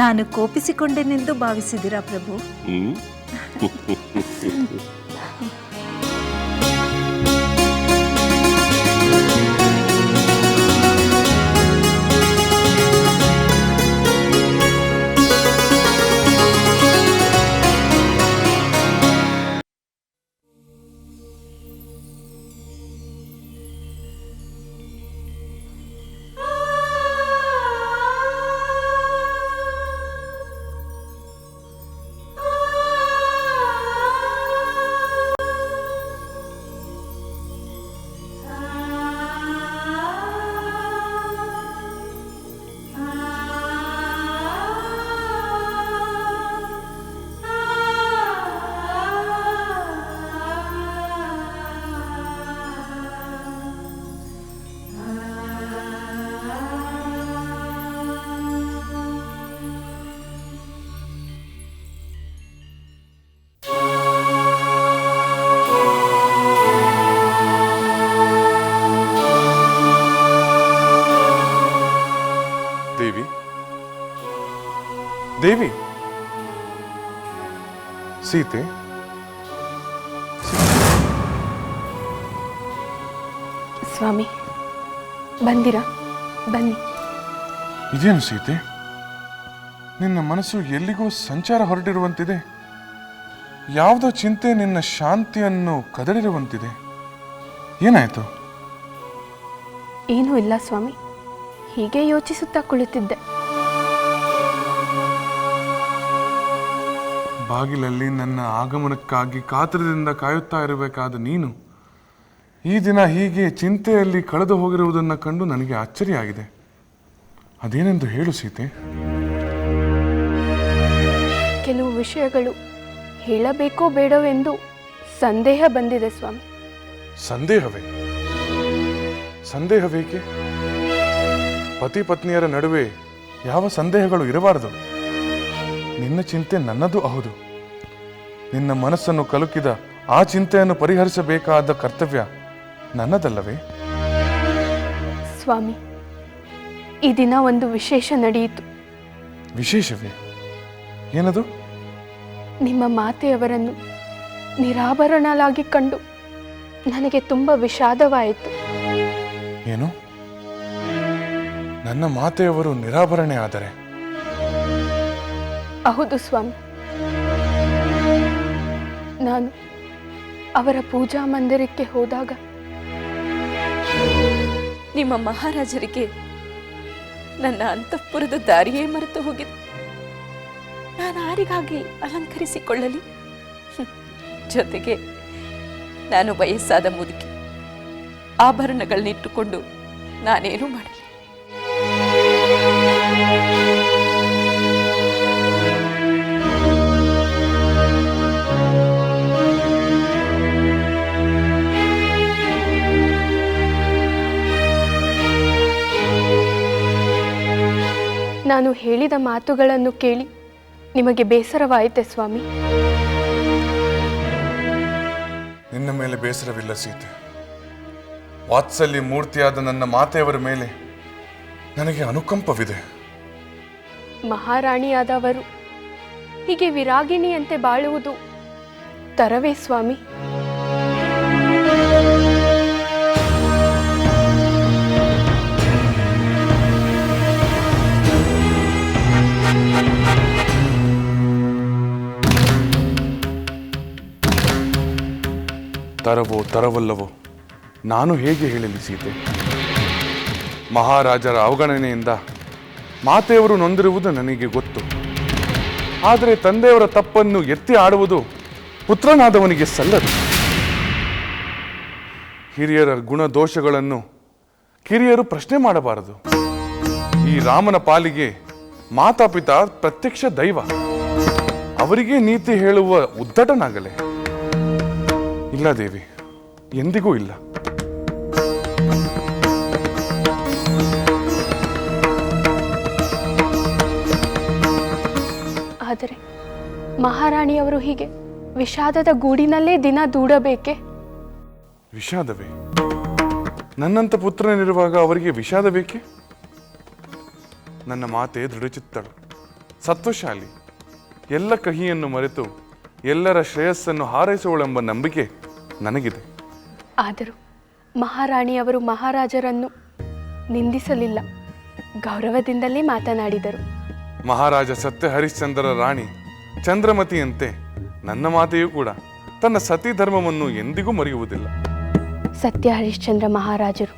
ನಾನು ಕೋಪಿಸಿಕೊಂಡೆನೆಂದು ಭಾವಿಸಿದಿರಾ ಪ್ರಭು? ದೇವಿ, ಸೀತೆ, ಸ್ವಾಮಿ ಬಂದಿರಾ? ಬನ್ನಿ. ಇದೇನು ಸೀತೆ, ನಿನ್ನ ಮನಸ್ಸು ಎಲ್ಲಿಗೋ ಸಂಚಾರ ಹೊರಟಿರುವಂತಿದೆ. ಯಾವುದೋ ಚಿಂತೆ ನಿನ್ನ ಶಾಂತಿಯನ್ನು ಕದಡಿರುವಂತಿದೆ. ಏನಾಯ್ತು? ಏನೂ ಇಲ್ಲ ಸ್ವಾಮಿ, ಹೀಗೆ ಯೋಚಿಸುತ್ತಾ ಕುಳಿತಿದ್ದೆ. ಬಾಗಿಲಲ್ಲಿ ನನ್ನ ಆಗಮನಕ್ಕಾಗಿ ಕಾತರದಿಂದ ಕಾಯುತ್ತಾ ಇರಬೇಕಾದ ನೀನು ಈ ದಿನ ಹೀಗೆ ಚಿಂತೆಯಲ್ಲಿ ಕಳೆದು ಹೋಗಿರುವುದನ್ನು ಕಂಡು ನನಗೆ ಅಚ್ಚರಿಯಾಗಿದೆ. ಅದೇನೆಂದು ಹೇಳು ಸೀತೆ. ಕೆಲವು ವಿಷಯಗಳು ಹೇಳಬೇಕೋ ಬೇಡವೆಂದು ಸಂದೇಹ ಬಂದಿದೆ ಸ್ವಾಮಿ. ಸಂದೇಹವೇ? ಸಂದೇಹವೇಕೆ? ಪತಿ ಪತ್ನಿಯರ ನಡುವೆ ಯಾವ ಸಂದೇಹಗಳು ಇರಬಾರದು. ನಿನ್ನ ಚಿಂತೆ ನನ್ನದು ಹೌದು. ನಿನ್ನ ಮನಸ್ಸನ್ನು ಕಲುಕಿದ ಆ ಚಿಂತೆಯನ್ನು ಪರಿಹರಿಸಬೇಕಾದ ಕರ್ತವ್ಯ ನನ್ನದಲ್ಲವೇ? ಸ್ವಾಮಿ, ಈ ದಿನ ಒಂದು ವಿಶೇಷ ನಡೆಯಿತು. ವಿಶೇಷವೇ? ಏನದು? ನಿಮ್ಮ ಮಾತೆಯವರನ್ನು ನಿರಾಭರಣಲಾಗಿ ಕಂಡು ನನಗೆ ತುಂಬ ವಿಷಾದವಾಯಿತು. ಏನು? ನನ್ನ ಮಾತೆಯವರು ನಿರಾಭರಣೆ ಆದರೆ? ಹೌದು ಸ್ವಾಮಿ. ನಾನು ಅವರ ಪೂಜಾ ಮಂದಿರಕ್ಕೆ ಹೋದಾಗ ನಿಮ್ಮ ಮಹಾರಾಜರಿಗೆ ನನ್ನ ಅಂತಃಪುರದ ದಾರಿಯೇ ಮರೆತು ಹೋಗಿದೆ. ನಾನು ಯಾರಿಗಾಗಿ ಅಲಂಕರಿಸಿಕೊಳ್ಳಲಿ? ಜೊತೆಗೆ ನಾನು ವಯಸ್ಸಾದ ಮುದುಕಿ. ಆಭರಣಗಳನ್ನಿಟ್ಟುಕೊಂಡು ನಾನೇನು ಮಾಡಲಿ? ನಾನು ಹೇಳಿದ ಮಾತುಗಳನ್ನು ಕೇಳಿ ನಿಮಗೆ ಬೇಸರವಾಯಿತೆ ಸ್ವಾಮಿ? ನಿನ್ನ ಮೇಲೆ ಬೇಸರವಿಲ್ಲ ಸೀತೆ. ವಾತ್ಸಲ್ಯ ಮೂರ್ತಿಯಾದ ನನ್ನ ಮಾತೆಯವರ ಮೇಲೆ ನನಗೆ ಅನುಕಂಪವಿದೆ. ಮಹಾರಾಣಿಯಾದವರು ಹೀಗೆ ವಿರಾಗಿಣಿಯಂತೆ ಬಾಳುವುದು ತರವೇ ಸ್ವಾಮಿ? ತರವೋ ತರವಲ್ಲವೋ ನಾನು ಹೇಗೆ ಹೇಳಲಿ ಸೀತೆ? ಮಹಾರಾಜರ ಅವಗಣನೆಯಿಂದ ಮಾತೆಯವರು ನೊಂದಿರುವುದು ನನಗೆ ಗೊತ್ತು. ಆದರೆ ತಂದೆಯವರ ತಪ್ಪನ್ನು ಎತ್ತಿ ಆಡುವುದು ಪುತ್ರನಾದವನಿಗೆ ಸಲ್ಲದು. ಹಿರಿಯರ ಗುಣದೋಷಗಳನ್ನು ಕಿರಿಯರು ಪ್ರಶ್ನೆ ಮಾಡಬಾರದು. ಈ ರಾಮನ ಪಾಲಿಗೆ ಮಾತಾಪಿತಾ ಪ್ರತ್ಯಕ್ಷ ದೈವ. ಅವರಿಗೆ ನೀತಿ ಹೇಳುವ ಉದ್ದಟನಾಗಲೇ? ಇಲ್ಲ ದೇವಿ, ಎಂದಿಗೂ ಇಲ್ಲ. ಆದರೆ ಮಹಾರಾಣಿಯವರು ಹೀಗೆ ವಿಷಾದದ ಗೂಡಿನಲ್ಲೇ ದಿನ ದೂಡಬೇಕೆ? ವಿಷಾದವೇ? ನನ್ನಂಥ ಪುತ್ರನಿರುವಾಗ ಅವರಿಗೆ ವಿಷಾದ ಬೇಕೆ? ನನ್ನ ಮಾತೆ ದೃಢಚಿತ್ತಳು, ಸತ್ವಶಾಲಿ, ಎಲ್ಲ ಕಹಿಯನ್ನು ಮರೆತು ಎಲ್ಲರ ಶ್ರೇಯಸ್ಸನ್ನು ಹಾರೈಸುವಳೆಂಬ ನಂಬಿಕೆ ನನಗಿದೆ. ಆದರೂ ಮಹಾರಾಣಿಯವರು ಮಹಾರಾಜರನ್ನು ನಿಂದಿಸಲಿಲ್ಲ, ಗೌರವದಿಂದಲೇ ಮಾತನಾಡಿದರು. ಮಹಾರಾಜ ಸತ್ಯ ಹರಿಶ್ಚಂದ್ರರ ರಾಣಿ ಚಂದ್ರಮತಿಯಂತೆ ನನ್ನ ಮಾತೆಯೂ ಕೂಡ ತನ್ನ ಸತಿ ಧರ್ಮವನ್ನು ಎಂದಿಗೂ ಮರೆಯುವುದಿಲ್ಲ. ಸತ್ಯ ಹರಿಶ್ಚಂದ್ರ ಮಹಾರಾಜರು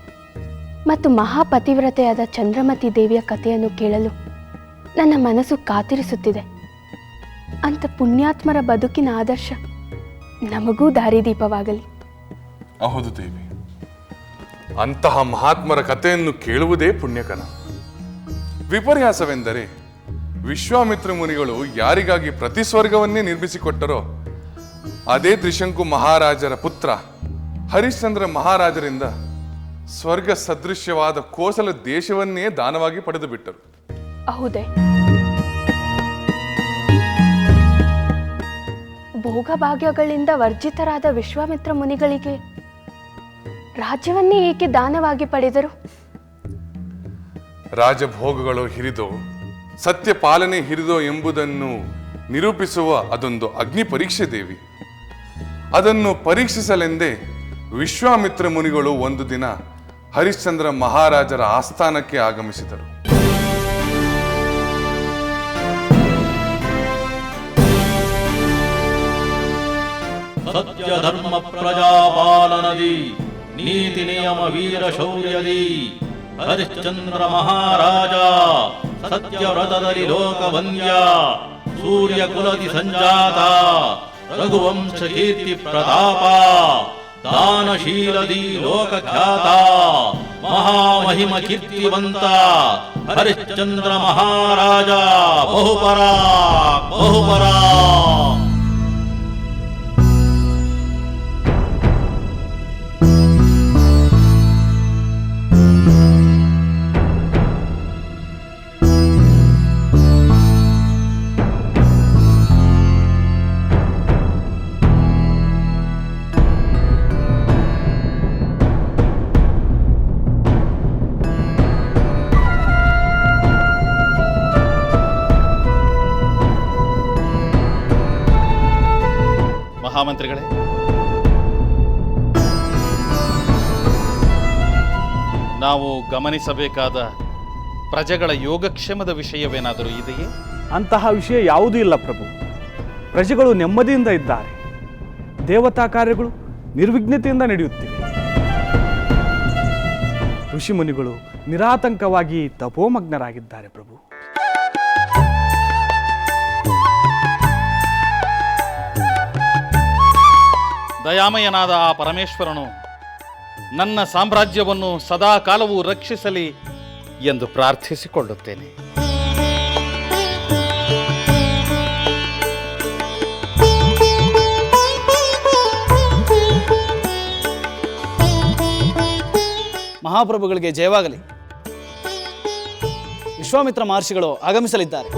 ಮತ್ತು ಮಹಾಪತಿವ್ರತೆಯಾದ ಚಂದ್ರಮತಿ ದೇವಿಯ ಕಥೆಯನ್ನು ಕೇಳಲು ನನ್ನ ಮನಸ್ಸು ಕಾತಿರಿಸುತ್ತಿದೆ. ಅಂತ ಪುಣ್ಯಾತ್ಮರ ಬದುಕಿನ ಆದರ್ಶ ನಮಗೂ ದಾರಿದೀಪವಾಗಲಿ. ಹೌದು ದೇವಿ, ಅಂತಹ ಮಹಾತ್ಮರ ಕಥೆಯನ್ನು ಕೇಳುವುದೇ ಪುಣ್ಯಕನ. ವಿಪರ್ಯಾಸವೆಂದರೆ ವಿಶ್ವಾಮಿತ್ರ ಮುನಿಗಳು ಯಾರಿಗಾಗಿ ಪ್ರತಿಸ್ವರ್ಗವನ್ನೇ ನಿರ್ಮಿಸಿಕೊಟ್ಟರೋ ಅದೇ ತ್ರಿಶಂಕು ಮಹಾರಾಜರ ಪುತ್ರ ಹರಿಶ್ಚಂದ್ರ ಮಹಾರಾಜರಿಂದ ಸ್ವರ್ಗ ಸದೃಶ್ಯವಾದ ಕೋಸಲ ದೇಶವನ್ನೇ ದಾನವಾಗಿ ಪಡೆದು ಬಿಟ್ಟರು. ಹೌದೇ? ಭೋಗಭಾಗ್ಯಗಳಿಂದ ವರ್ಜಿತರಾದ ವಿಶ್ವಾಮಿತ್ರ ಮುನಿಗಳಿಗೆ ರಾಜ್ಯವನ್ನೇ ಏಕೆ ದಾನವಾಗಿ ಪಡೆದರು? ರಾಜಭೋಗಗಳು ಹಿರಿದೋ ಸತ್ಯ ಪಾಲನೆ ಹಿರಿದೋ ಎಂಬುದನ್ನು ನಿರೂಪಿಸುವ ಅದೊಂದು ಅಗ್ನಿ ಪರೀಕ್ಷೆ ದೇವಿ. ಅದನ್ನು ಪರೀಕ್ಷಿಸಲೆಂದೇ ವಿಶ್ವಾಮಿತ್ರ ಮುನಿಗಳು ಒಂದು ದಿನ ಹರಿಶ್ಚಂದ್ರ ಮಹಾರಾಜರ ಆಸ್ಥಾನಕ್ಕೆ ಆಗಮಿಸಿದರು. ಸತ್ಯ ಧರ್ಮ ಪ್ರಜಾಪಾಲನದಿ ನೀತಿ ನಿಯಮ ವೀರ ಶೌರ್ಯದಿ ಹರಿಶ್ಚಂದ್ರ ಮಹಾರಾಜ ಸತ್ಯವ್ರತದಲ್ಲಿ ಲೋಕವಂದ್ಯ ಸೂರ್ಯ ಕುಲದಿ ಸಂಜಾತ ರಘುವಂಶ ಕೀರ್ತಿ ಪ್ರತಾಪ ದಾನಶೀಲದಿ ಲೋಕಖ್ಯಾತ ಮಹಾಮಹಿಮ ಕೀರ್ತಿವಂತ ಹರಿಶ್ಚಂದ್ರ ಮಹಾರಾಜ ಬಹುಪರಾ ಬಹುಪರಾ. ಮಹಾಮಂತ್ರಿಗಳೇ, ನಾವು ಗಮನಿಸಬೇಕಾದ ಪ್ರಜೆಗಳ ಯೋಗಕ್ಷೇಮದ ವಿಷಯವೇನಾದರೂ ಇದೆಯೇ? ಅಂತಹ ವಿಷಯ ಯಾವುದೂ ಇಲ್ಲ ಪ್ರಭು. ಪ್ರಜೆಗಳು ನೆಮ್ಮದಿಯಿಂದ ಇದ್ದಾರೆ. ದೇವತಾ ಕಾರ್ಯಗಳು ನಿರ್ವಿಘ್ನತೆಯಿಂದ ನಡೆಯುತ್ತಿವೆ. ಋಷಿಮುನಿಗಳು ನಿರಾತಂಕವಾಗಿ ತಪೋಮಗ್ನರಾಗಿದ್ದಾರೆ ಪ್ರಭು. ದಯಾಮಯನಾದ ಆ ಪರಮೇಶ್ವರನು ನನ್ನ ಸಾಮ್ರಾಜ್ಯವನ್ನು ಸದಾ ಕಾಲವೂ ರಕ್ಷಿಸಲಿ ಎಂದು ಪ್ರಾರ್ಥಿಸಿಕೊಳ್ಳುತ್ತೇನೆ. ಮಹಾಪ್ರಭುಗಳಿಗೆ ಜಯವಾಗಲಿ. ವಿಶ್ವಾಮಿತ್ರ ಮಹರ್ಷಿಗಳು ಆಗಮಿಸಲಿದ್ದಾರೆ.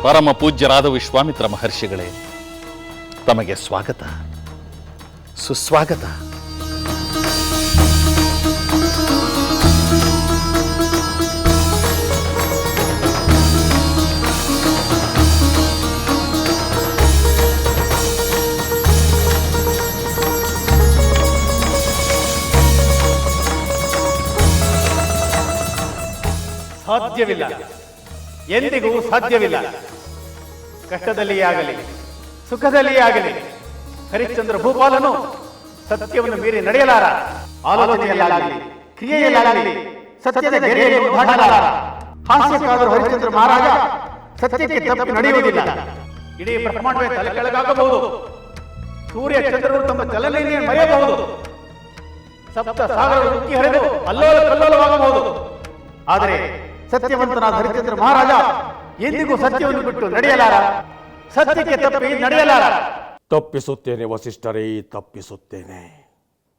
ಪರಮ ಪೂಜ್ಯರಾದ ವಿಶ್ವಾಮಿತ್ರ ಮಹರ್ಷಿಗಳೇ, ತಮಗೆ ಸ್ವಾಗತ, ಸುಸ್ವಾಗತ. ಸಾಧ್ಯವಿಲ್ಲ, ಎಂದಿಗೂ ಸಾಧ್ಯವಿಲ್ಲ. ಕಷ್ಟದಲ್ಲಿಯೇ ಆಗಲಿ ಸುಖದಲ್ಲಿಯೇ ಆಗಲಿ ಹರಿಶ್ಚಂದ್ರ ಭೂಪಾಲನು ಸತ್ಯವನ್ನು ಮೀರಿ ನಡೆಯಲಾರ. ಆಲೋಚನೆಯಲ್ಲಾಗಲಿ ಕ್ರಿಯೆಯಲ್ಲಾಗಲಿ ಸತ್ಯದ ಗೆರೆಯನ್ನು ದಾಟಲಾರ. ಹಾಸ್ಯಕ್ಕಾದರೂ ಹರಿಶ್ಚಂದ್ರ ಮಹಾರಾಜ ಸತ್ಯಕ್ಕೆ ತಪ್ಪಿ ನಡೆಯುವುದಿಲ್ಲ. ಇಡೀ ಬ್ರಹ್ಮಾಂಡವೇ ತಲೆ ಕೆಳಗಾಗಬಹುದು. ಸೂರ್ಯ ಚಂದ್ರರು ತಮ್ಮ ಚಲನೆಯನ್ನೇ ಮರೆಯಬಹುದು. ಸಪ್ತ ಸಾಗರಗಳು ಉಕ್ಕಿ ಹರಿದು ಅಲ್ಲೋಲ ಕಲ್ಲೋಲವಾಗಬಹುದು. ಆದರೆ ಸತ್ಯವಂತನಾದ ಹರಿಶ್ಚಂದ್ರ ಮಹಾರಾಜ ಎಂದಿಗೂ ಸತ್ಯವನ್ನು ಬಿಟ್ಟು ನಡೆಯಲಾರ, ಸತ್ಯಕ್ಕೆ ತಪ್ಪಿ ನಡೆಯಲಾರ. ತಪ್ಪಿಸುತ್ತೇನೆ ವಸಿಷ್ಠರೇ, ತಪ್ಪಿಸುತ್ತೇನೆ.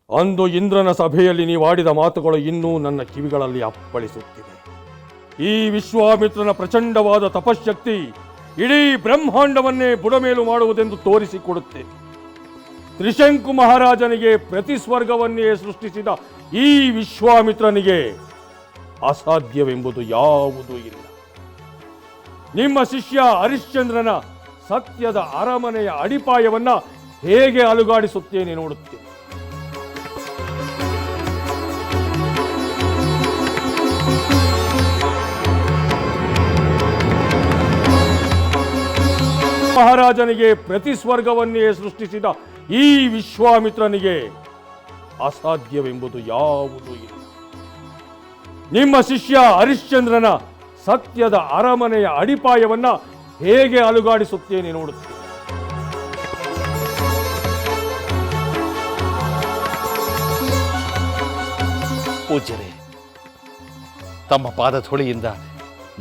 ಅಂದು ಇಂದ್ರನ ಸಭೆಯಲ್ಲಿ ನೀವಾಡಿದ ಮಾತುಗಳು ಇನ್ನೂ ನನ್ನ ಕಿವಿಗಳಲ್ಲಿ ಅಪ್ಪಳಿಸುತ್ತಿವೆ. ಈ ವಿಶ್ವಾಮಿತ್ರನ ಪ್ರಚಂಡವಾದ ತಪಶ್ಶಕ್ತಿ ಇಡೀ ಬ್ರಹ್ಮಾಂಡವನ್ನೇ ಬುಡಮೇಲು ಮಾಡುವುದೆಂದು ತೋರಿಸಿಕೊಡುತ್ತೇನೆ. ತ್ರಿಶಂಕು ಮಹಾರಾಜನಿಗೆ ಪ್ರತಿಸ್ವರ್ಗವನ್ನೇ ಸೃಷ್ಟಿಸಿದ ಈ ವಿಶ್ವಾಮಿತ್ರನಿಗೆ ಅಸಾಧ್ಯವೆಂಬುದು ಯಾವುದೂ ಇಲ್ಲ. ನಿಮ್ಮ ಶಿಷ್ಯ ಹರಿಶ್ಚಂದ್ರನ ಸತ್ಯದ ಅರಮನೆಯ ಅಡಿಪಾಯವನ್ನ ಹೇಗೆ ಅಲುಗಾಡಿಸುತ್ತೇನೆ ನೋಡುತ್ತೇನೆ. ಮಹಾರಾಜನಿಗೆ ಪ್ರತಿಸ್ವರ್ಗವನ್ನೇ ಸೃಷ್ಟಿಸಿದ ಈ ವಿಶ್ವಾಮಿತ್ರನಿಗೆ ಅಸಾಧ್ಯವೆಂಬುದು ಯಾವುದೂ ಇಲ್ಲ. ನಿಮ್ಮ ಶಿಷ್ಯ ಹರಿಶ್ಚಂದ್ರನ ಸತ್ಯದ ಅರಮನೆಯ ಅಡಿಪಾಯವನ್ನ ಹೇಗೆ ಅಲುಗಾಡಿಸುತ್ತೇನೆ ನೋಡುತ್ತೇನೆ. ಪೂಜ್ಯರೇ, ತಮ್ಮ ಪಾದಧೂಳಿಯಿಂದ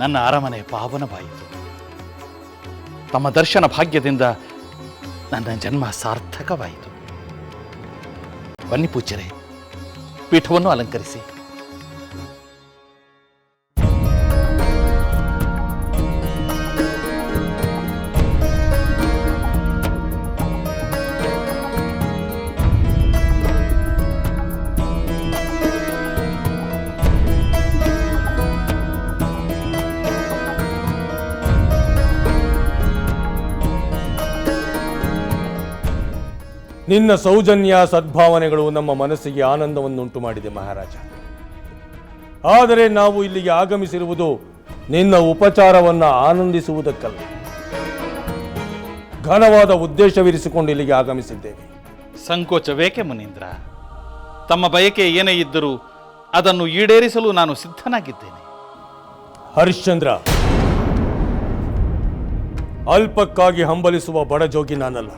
ನನ್ನ ಅರಮನೆ ಪಾವನವಾಯಿತು. ತಮ್ಮ ದರ್ಶನ ಭಾಗ್ಯದಿಂದ ನನ್ನ ಜನ್ಮ ಸಾರ್ಥಕವಾಯಿತು. ಬನ್ನಿ ಪೂಜ್ಯರೇ, ಪೀಠವನ್ನು ಅಲಂಕರಿಸಿ. ನಿನ್ನ ಸೌಜನ್ಯ ಸದ್ಭಾವನೆಗಳು ನಮ್ಮ ಮನಸ್ಸಿಗೆ ಆನಂದವನ್ನುಂಟು ಮಾಡಿದೆ ಮಹಾರಾಜ. ಆದರೆ ನಾವು ಇಲ್ಲಿಗೆ ಆಗಮಿಸಿರುವುದು ನಿನ್ನ ಉಪಚಾರವನ್ನು ಆನಂದಿಸುವುದಕ್ಕಲ್ಲ, ಘನವಾದ ಉದ್ದೇಶವಿರಿಸಿಕೊಂಡು ಇಲ್ಲಿಗೆ ಆಗಮಿಸಿದ್ದೇವೆ. ಸಂಕೋಚವೇಕೆ ಮುನೀಂದ್ರ? ತಮ್ಮ ಬಯಕೆ ಏನೇ ಇದ್ದರೂ ಅದನ್ನು ಈಡೇರಿಸಲು ನಾನು ಸಿದ್ಧನಾಗಿದ್ದೇನೆ. ಹರಿಶ್ಚಂದ್ರ, ಅಲ್ಪಕ್ಕಾಗಿ ಹಂಬಲಿಸುವ ಬಡಜೋಗಿ ನಾನಲ್ಲ.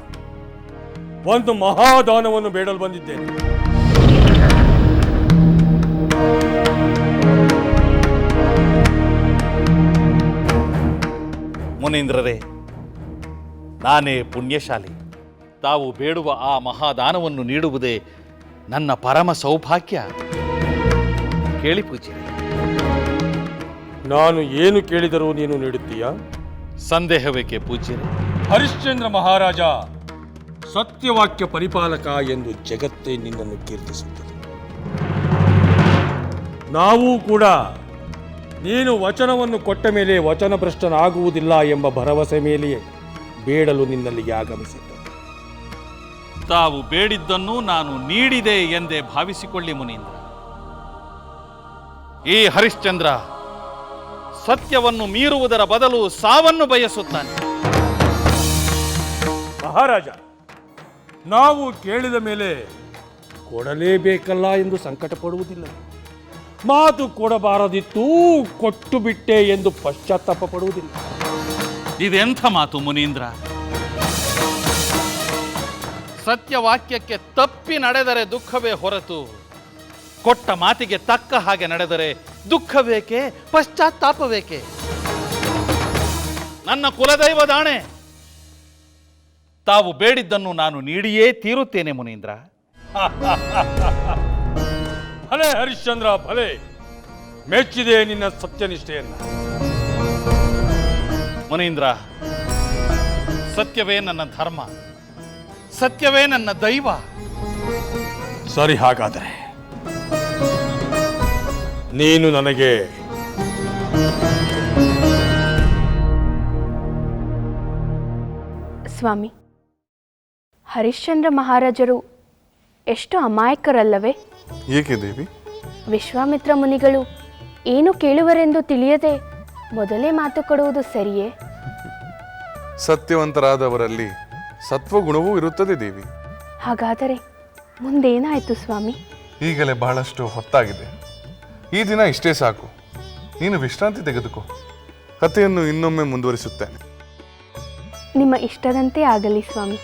ಒಂದು ಮಹಾದಾನವನ್ನು ಬೇಡಲು ಬಂದಿದ್ದೇನೆ. ಮುನೀಂದ್ರರೇ, ನಾನೇ ಪುಣ್ಯಶಾಲಿ. ತಾವು ಬೇಡುವ ಆ ಮಹಾದಾನವನ್ನು ನೀಡುವುದೇ ನನ್ನ ಪರಮ ಸೌಭಾಗ್ಯ. ಕೇಳಿ ಪೂಜ್ಯರೇ. ನಾನು ಏನು ಕೇಳಿದರೂ ನೀನು ನೀಡುತ್ತೀಯಾ? ಸಂದೇಹವೇಕೆ ಪೂಜ್ಯರೇ? ಹರಿಶ್ಚಂದ್ರ ಮಹಾರಾಜ ಸತ್ಯವಾಕ್ಯ ಪರಿಪಾಲಕ ಎಂದು ಜಗತ್ತೇ ನಿನ್ನನ್ನು ಕೀರ್ತಿಸುತ್ತದೆ. ನಾವು ಕೂಡ ನೀನು ವಚನವನ್ನು ಕೊಟ್ಟ ಮೇಲೆ ವಚನಭ್ರಷ್ಟನಾಗುವುದಿಲ್ಲ ಎಂಬ ಭರವಸೆ ಮೇಲೆಯೇ ಬೇಡಲು ನಿನ್ನಲ್ಲಿಗೆ ಆಗಮಿಸಿದ್ದೆ. ತಾವು ಬೇಡಿದ್ದನ್ನು ನಾನು ನೀಡಿದೆ ಎಂದೇ ಭಾವಿಸಿಕೊಳ್ಳಿ ಮುನೀಂದ್ರ. ಈ ಹರಿಶ್ಚಂದ್ರ ಸತ್ಯವನ್ನು ಮೀರುವುದರ ಬದಲು ಸಾವನ್ನು ಬಯಸುತ್ತಾನೆ. ಮಹಾರಾಜ, ನಾವು ಕೇಳಿದ ಮೇಲೆ ಕೊಡಲೇಬೇಕಲ್ಲ ಎಂದು ಸಂಕಟ ಪಡುವುದಿಲ್ಲ. ಮಾತು ಕೊಡಬಾರದಿತ್ತು, ಕೊಟ್ಟು ಬಿಟ್ಟೆ ಎಂದು ಪಶ್ಚಾತ್ತಾಪ ಪಡುವುದಿಲ್ಲ. ಇದೆಂಥ ಮಾತು ಮುನೀಂದ್ರ? ಸತ್ಯವಾಕ್ಯಕ್ಕೆ ತಪ್ಪಿ ನಡೆದರೆ ದುಃಖವೇ ಹೊರತು ಕೊಟ್ಟ ಮಾತಿಗೆ ತಕ್ಕ ಹಾಗೆ ನಡೆದರೆ ದುಃಖವೇಕೆ, ಪಶ್ಚಾತ್ತಾಪವೇಕೆ? ನನ್ನ ಕುಲದೈವ ದಾಣೆ, ತಾವು ಬೇಡಿದ್ದನ್ನು ನಾನು ನೀಡಿಯೇ ತೀರುತ್ತೇನೆ ಮುನೀಂದ್ರ. ಭಲೆ ಹರಿಶ್ಚಂದ್ರ, ಭಲೆ. ಮೆಚ್ಚಿದೆ ನಿನ್ನ ಸತ್ಯನಿಷ್ಠೆಯನ್ನ. ಮುನೀಂದ್ರ, ಸತ್ಯವೇ ನನ್ನ ಧರ್ಮ, ಸತ್ಯವೇ ನನ್ನ ದೈವ. ಸರಿ, ಹಾಗಾದರೆ ನೀನು ನನಗೆ ಸ್ವಾಮಿ, ಹರಿಶ್ಚಂದ್ರ ಮಹಾರಾಜರು ಎಷ್ಟು ಅಮಾಯಕರಲ್ಲವೇ? ಏಕೆ ದೇವಿ? ವಿಶ್ವಾಮಿತ್ರ ಮುನಿಗಳು ಏನು ಕೇಳುವರೆಂದು ತಿಳಿಯದೆ ಮೊದಲೇ ಮಾತು ಕೊಡುವುದು ಸರಿಯೇ? ಸತ್ಯವಂತರಾದವರಲ್ಲಿ ಸತ್ವಗುಣವೂ ಇರುತ್ತದೆ ದೇವಿ. ಹಾಗಾದರೆ ಮುಂದೇನಾಯಿತು ಸ್ವಾಮಿ? ಈಗಲೇ ಬಹಳಷ್ಟು ಹೊತ್ತಾಗಿದೆ. ಈ ದಿನ ಇಷ್ಟೇ ಸಾಕು. ನೀನು ವಿಶ್ರಾಂತಿ ತೆಗೆದುಕೋ. ಕಥೆಯನ್ನು ಇನ್ನೊಮ್ಮೆ ಮುಂದುವರಿಸುತ್ತೇನೆ. ನಿಮ್ಮ ಇಷ್ಟದಂತೆ ಆಗಲಿ ಸ್ವಾಮಿ.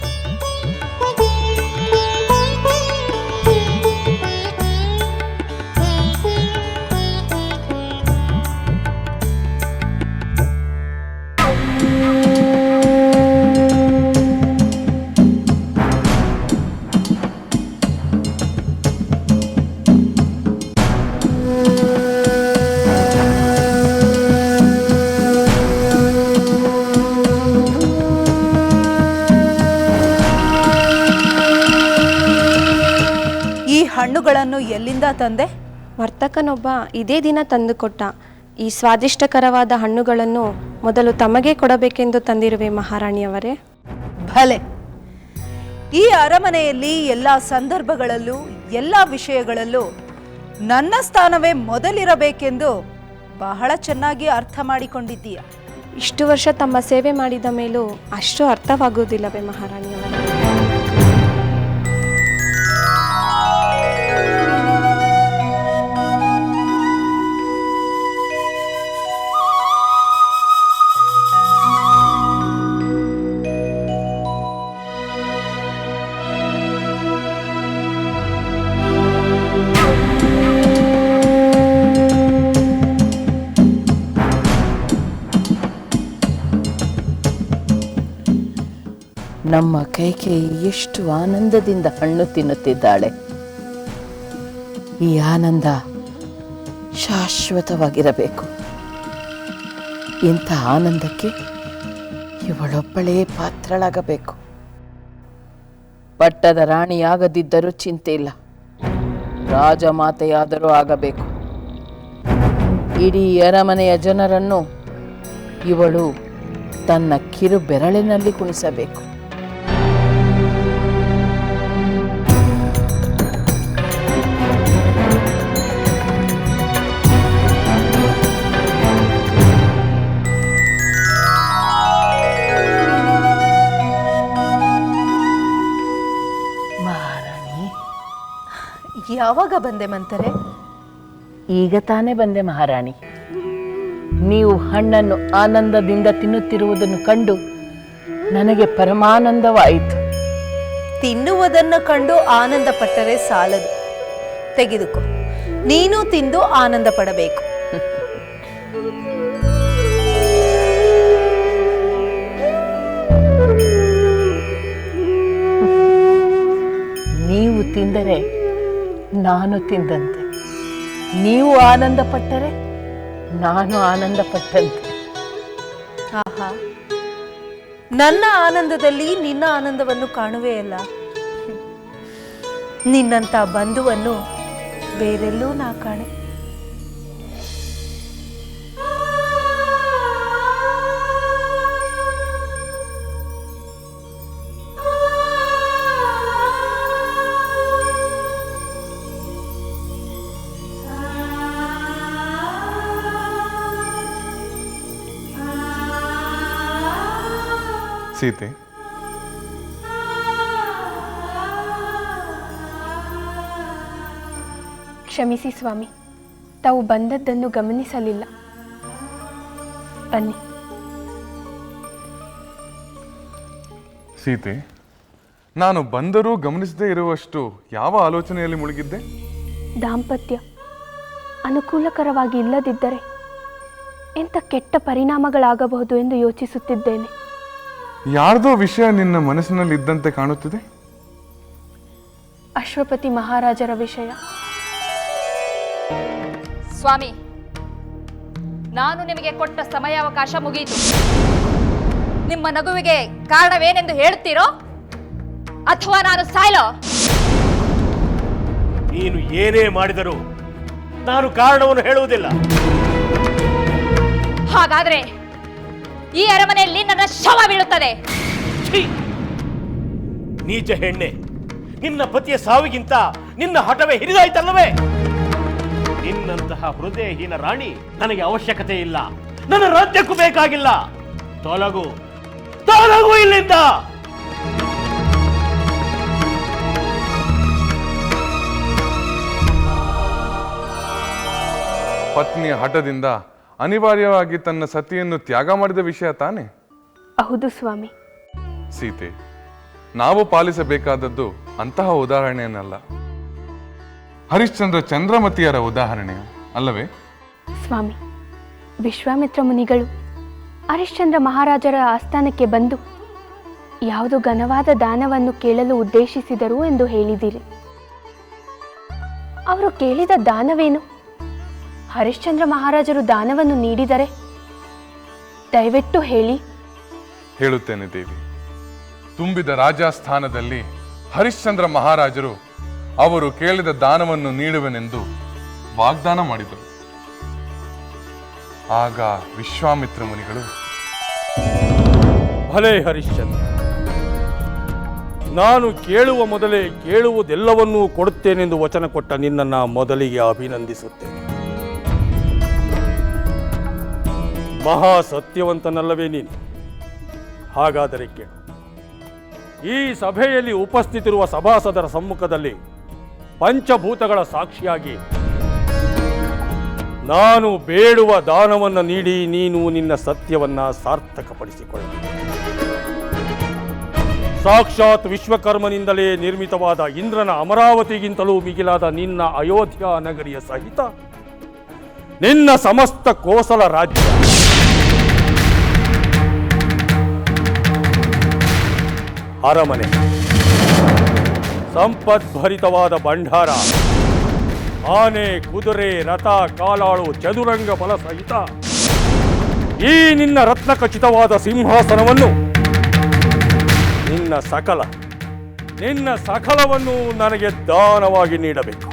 ಹಣ್ಣುಗಳನ್ನು ಎಲ್ಲಿಂದ ತಂದೆ? ವರ್ತಕನೊಬ್ಬ ಇದೇ ದಿನ ತಂದುಕೊಟ್ಟ. ಈ ಸ್ವಾದಿಷ್ಟಕರವಾದ ಹಣ್ಣುಗಳನ್ನು ಮೊದಲು ತಮಗೆ ಕೊಡಬೇಕೆಂದು ತಂದಿರುವೆ ಮಹಾರಾಣಿಯವರೇ. ಭಲೆ. ಈ ಅರಮನೆಯಲ್ಲಿ ಎಲ್ಲ ಸಂದರ್ಭಗಳಲ್ಲೂ ಎಲ್ಲ ವಿಷಯಗಳಲ್ಲೂ ನನ್ನ ಸ್ಥಾನವೇ ಮೊದಲಿರಬೇಕೆಂದು ಬಹಳ ಚೆನ್ನಾಗಿ ಅರ್ಥ ಮಾಡಿಕೊಂಡಿದ್ದೀಯ. ಇಷ್ಟು ವರ್ಷ ತಮ್ಮ ಸೇವೆ ಮಾಡಿದ ಮೇಲೂ ಅಷ್ಟು ಅರ್ಥವಾಗುವುದಿಲ್ಲವೇ ಮಹಾರಾಣಿಯವರೇ? ನಮ್ಮ ಕೈಕೇಯಿ ಎಷ್ಟು ಆನಂದದಿಂದ ಹಣ್ಣು ತಿನ್ನುತ್ತಿದ್ದಾಳೆ. ಈ ಆನಂದ ಶಾಶ್ವತವಾಗಿರಬೇಕು. ಇಂಥ ಆನಂದಕ್ಕೆ ಇವಳೊಬ್ಬಳೇ ಪಾತ್ರಳಾಗಬೇಕು. ಪಟ್ಟದ ರಾಣಿಯಾಗದಿದ್ದರೂ ಚಿಂತೆ ಇಲ್ಲ, ರಾಜಮಾತೆಯಾದರೂ ಆಗಬೇಕು. ಇಡೀ ಅರಮನೆಯ ಜನರನ್ನು ಇವಳು ತನ್ನ ಕಿರು ಬೆರಳಿನಲ್ಲಿ ಕುಣಿಸಬೇಕು. ಯಾವಾಗ ಬಂದೆ ಮಂತರೆ? ಈಗ ತಾನೇ ಬಂದೆ ಮಹಾರಾಣಿ. ನೀವು ಹಣ್ಣನ್ನು ಆನಂದದಿಂದ ತಿನ್ನುತ್ತಿರುವುದನ್ನು ಕಂಡು ನನಗೆ ಪರಮಾನಂದವಾಯಿತು. ತಿನ್ನುವುದನ್ನು ಕಂಡು ಆನಂದ ಪಟ್ಟರೆ ಸಾಲದು, ತೆಗೆದುಕೋ. ನೀನು ತಿಂದು ಆನಂದ ಪಡಬೇಕು. ನೀವು ತಿಂದರೆ ನಾನು ತಿಂದಂತೆ, ನೀವು ಆನಂದ ಪಟ್ಟರೆ ನಾನು ಆನಂದ ಪಟ್ಟಂತೆ. ಆಹಾ, ನನ್ನ ಆನಂದದಲ್ಲಿ ನಿನ್ನ ಆನಂದವನ್ನು ಕಾಣುವೆಯಲ್ಲ. ನಿನ್ನಂಥ ಬಂಧುವನ್ನು ಬೇರೆಲ್ಲೂ ನಾ ಕಾಣೆ. ಸೀತೆ, ಕ್ಷಮಿಸಿ ಸ್ವಾಮಿ, ತಾವು ಬಂದದ್ದನ್ನು ಗಮನಿಸಲಿಲ್ಲ. ಬನ್ನಿ. ಸೀತೆ, ನಾನು ಬಂದರೂ ಗಮನಿಸದೇ ಇರುವಷ್ಟು ಯಾವ ಆಲೋಚನೆಯಲ್ಲಿ ಮುಳುಗಿದ್ದೆ? ದಾಂಪತ್ಯ ಅನುಕೂಲಕರವಾಗಿ ಇಲ್ಲದಿದ್ದರೆ ಎಂಥ ಕೆಟ್ಟ ಪರಿಣಾಮಗಳಾಗಬಹುದು ಎಂದು ಯೋಚಿಸುತ್ತಿದ್ದೇನೆ. ಯಾರ್ದೋ ವಿಷಯ ನಿನ್ನ ಮನಸ್ಸಿನಲ್ಲಿ ಇದ್ದಂತೆ ಕಾಣುತ್ತಿದೆ. ಅಶ್ವಪತಿ ಮಹಾರಾಜರ ವಿಷಯ. ಸ್ವಾಮಿ, ನಾನು ನಿಮಗೆ ಕೊಟ್ಟ ಸಮಯಾವಕಾಶ ಮುಗಿಯಿತು. ನಿಮ್ಮ ನಗುವಿಗೆ ಕಾರಣವೇನೆಂದು ಹೇಳುತ್ತೀರೋ ಅಥವಾ ನಾನು ಸಾಯಲೋ? ನೀನು ಏನೇ ಮಾಡಿದರೂ ನಾನು ಕಾರಣವನ್ನು ಹೇಳುವುದಿಲ್ಲ. ಹಾಗಾದ್ರೆ ಈ ಅರಮನೆಯಲ್ಲಿ ನನ್ನ ಶವ ಬೀಳುತ್ತದೆ. ನೀಚ ಹೆಣ್ಣೆ, ನಿನ್ನ ಪತಿಯ ಸಾವಿಗಿಂತ ನಿನ್ನ ಹಠವೇ ಹಿರಿದಾಯ್ತಲ್ಲವೇ? ನಿನ್ನಂತಹ ಹೃದಯಹೀನ ರಾಣಿ ನನಗೆ ಅವಶ್ಯಕತೆ ಇಲ್ಲ. ನನ್ನ ರಾಜ್ಯಕ್ಕೂ ಬೇಕಾಗಿಲ್ಲ. ತೊಲಗು ತೊಲಗು ಇಲ್ಲಿಂದ. ಪತ್ನಿಯ ಹಠದಿಂದ ಅನಿವಾರ್ಯವಾಗಿ ತನ್ನ ಸತಿಯನ್ನು ತ್ಯಾಗ ಮಾಡಿದ ವಿಷಯ ತಾನೆ? ಹೌದು ಸ್ವಾಮಿ. ಸೀತೆ, ನಾವು ಪಾಲಿಸಬೇಕಾದದ್ದು ಅಂತಹ ಉದಾಹರಣೆಯನ್ನಲ್ಲ, ಹರಿಶ್ಚಂದ್ರ ಚಂದ್ರಮತಿಯರ ಉದಾಹರಣೆ ಅಲ್ಲವೇ? ಸ್ವಾಮಿ, ವಿಶ್ವಾಮಿತ್ರ ಮುನಿಗಳು ಹರಿಶ್ಚಂದ್ರ ಮಹಾರಾಜರ ಆಸ್ಥಾನಕ್ಕೆ ಬಂದು ಯಾವುದು ಘನವಾದ ದಾನವನ್ನು ಕೇಳಲು ಉದ್ದೇಶಿಸಿದರು ಎಂದು ಹೇಳಿದಿರಿ. ಅವರು ಕೇಳಿದ ದಾನವೇನು? ಹರಿಶ್ಚಂದ್ರ ಮಹಾರಾಜರು ದಾನವನ್ನು ನೀಡಿದರೆ ದಯವಿಟ್ಟು ಹೇಳಿ. ಹೇಳುತ್ತೇನೆ ದೇವಿ. ತುಂಬಿದ ರಾಜಸ್ಥಾನದಲ್ಲಿ ಹರಿಶ್ಚಂದ್ರ ಮಹಾರಾಜರು ಅವರು ಕೇಳಿದ ದಾನವನ್ನು ನೀಡುವೆನೆಂದು ವಾಗ್ದಾನ ಮಾಡಿದರು. ಆಗ ವಿಶ್ವಾಮಿತ್ರ ಮುನಿಗಳು, ಭಲೇ ಹರಿಶ್ಚಂದ್ರ, ನಾನು ಕೇಳುವ ಮೊದಲೇ ಕೇಳುವುದೆಲ್ಲವನ್ನೂ ಕೊಡುತ್ತೇನೆಂದು ವಚನ ಕೊಟ್ಟ ನಿನ್ನನ್ನು ಮೊದಲಿಗೆ ಅಭಿನಂದಿಸುತ್ತೇನೆ. ಮಹಾ ಸತ್ಯವಂತನಲ್ಲವೇ ನೀನು? ಹಾಗಾದರೆ ಕೇಳು. ಈ ಸಭೆಯಲ್ಲಿ ಉಪಸ್ಥಿತಿರುವ ಸಭಾಸದರ ಸಮ್ಮುಖದಲ್ಲಿ ಪಂಚಭೂತಗಳ ಸಾಕ್ಷಿಯಾಗಿ ನಾನು ಬೇಡುವ ದಾನವನ್ನು ನೀಡಿ ನೀನು ನಿನ್ನ ಸತ್ಯವನ್ನ ಸಾರ್ಥಕಪಡಿಸಿಕೊಳ್ಳಬೇಕು. ಸಾಕ್ಷಾತ್ ವಿಶ್ವಕರ್ಮನಿಂದಲೇ ನಿರ್ಮಿತವಾದ ಇಂದ್ರನ ಅಮರಾವತಿಗಿಂತಲೂ ಮಿಗಿಲಾದ ನಿನ್ನ ಅಯೋಧ್ಯ ನಗರಿಯ ಸಹಿತ ನಿನ್ನ ಸಮಸ್ತ ಕೋಸಲ ರಾಜ್ಯ, ಅರಮನೆ, ಸಂಪದ್ಭರಿತವಾದ ಭಂಡಾರ, ಆನೆ, ಕುದುರೆ, ರಥ, ಕಾಲಾಳು, ಚದುರಂಗ ಬಲ ಸಹಿತ ಈ ನಿನ್ನ ರತ್ನಖಚಿತವಾದ ಸಿಂಹಾಸನವನ್ನು ನಿನ್ನ ಸಕಲವನ್ನು ನನಗೆ ದಾನವಾಗಿ ನೀಡಬೇಕು.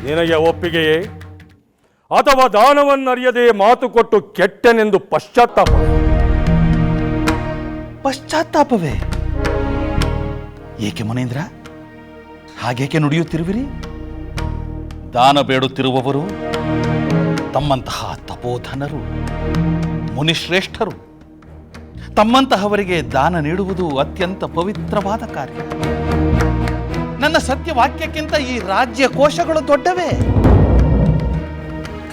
ನಿನಗೆ ಒಪ್ಪಿಗೆಯೇ ಅಥವಾ ದಾನವನ್ನರಿಯದೆ ಮಾತು ಕೊಟ್ಟು ಕೆಟ್ಟನೆಂದು ಪಶ್ಚಾತ್ತಾಪವೇ? ಏಕೆ ಮುನೇಂದ್ರ ಹಾಗೇಕೆ ನುಡಿಯುತ್ತಿರುವಿರಿ? ದಾನ ಬೇಡುತ್ತಿರುವವರು ತಮ್ಮಂತಹ ತಪೋಧನರು, ಮುನಿಶ್ರೇಷ್ಠರು. ತಮ್ಮಂತಹವರಿಗೆ ದಾನ ನೀಡುವುದು ಅತ್ಯಂತ ಪವಿತ್ರವಾದ ಕಾರ್ಯ. ನನ್ನ ಸತ್ಯವಾಕ್ಯಕ್ಕಿಂತ ಈ ರಾಜ್ಯ ಕೋಶಗಳು ದೊಡ್ಡವೇ?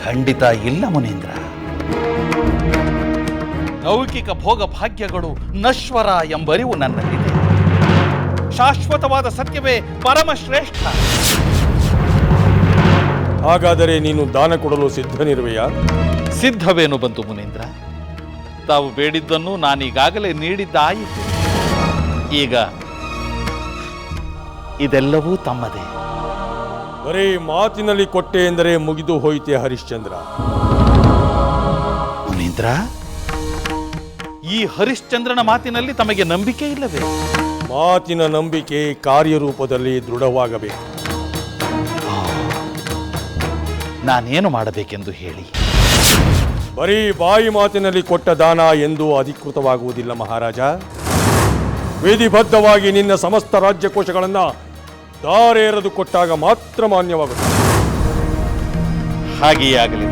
ಖಂಡಿತ ಇಲ್ಲ ಮುನೇಂದ್ರ. ಲೌಕಿಕ ಭೋಗ ಭಾಗ್ಯಗಳು ನಶ್ವರ ಎಂಬರಿವು ನನ್ನಲ್ಲಿದೆ. ಶಾಶ್ವತವಾದ ಸತ್ಯವೇ ಪರಮಶ್ರೇಷ್ಠ. ಹಾಗಾದರೆ ನೀನು ದಾನ ಕೊಡಲು ಸಿದ್ಧನಿರುವೆಯಾ? ಸಿದ್ಧವೇನು ಬಂತು ಮುನೇಂದ್ರ. ತಾವು ಬೇಡಿದ್ದನ್ನು ನಾನೀಗಾಗಲೇ ನೀಡಿದ್ದಾಯಿತು. ಈಗ ಇದೆಲ್ಲವೂ ತಮ್ಮದೇ. ಬರೀ ಮಾತಿನಲ್ಲಿ ಕೊಟ್ಟೆ ಎಂದರೆ ಮುಗಿದು ಹೋಯಿತೆ ಹರಿಶ್ಚಂದ್ರ. ಮುನೇಂದ್ರ, ಈ ಹರಿಶ್ಚಂದ್ರನ ಮಾತಿನಲ್ಲಿ ತಮಗೆ ನಂಬಿಕೆ ಇಲ್ಲವೇ? ಮಾತಿನ ನಂಬಿಕೆ ಕಾರ್ಯರೂಪದಲ್ಲಿ ದೃಢವಾಗಬೇಕು. ನಾನೇನು ಮಾಡಬೇಕೆಂದು ಹೇಳಿ. ಬರೀ ಬಾಯಿ ಮಾತಿನಲ್ಲಿ ಕೊಟ್ಟ ದಾನ ಎಂದು ಅಧಿಕೃತವಾಗುವುದಿಲ್ಲ ಮಹಾರಾಜ. ವಿಧಿಬದ್ಧವಾಗಿ ನಿನ್ನ ಸಮಸ್ತ ರಾಜ್ಯಕೋಶಗಳನ್ನು ದಾರೆ ಎರೆದು ಕೊಟ್ಟಾಗ ಮಾತ್ರ ಮಾನ್ಯವಾಗುತ್ತದೆ. ಹಾಗೆಯೇ ಆಗಲಿ.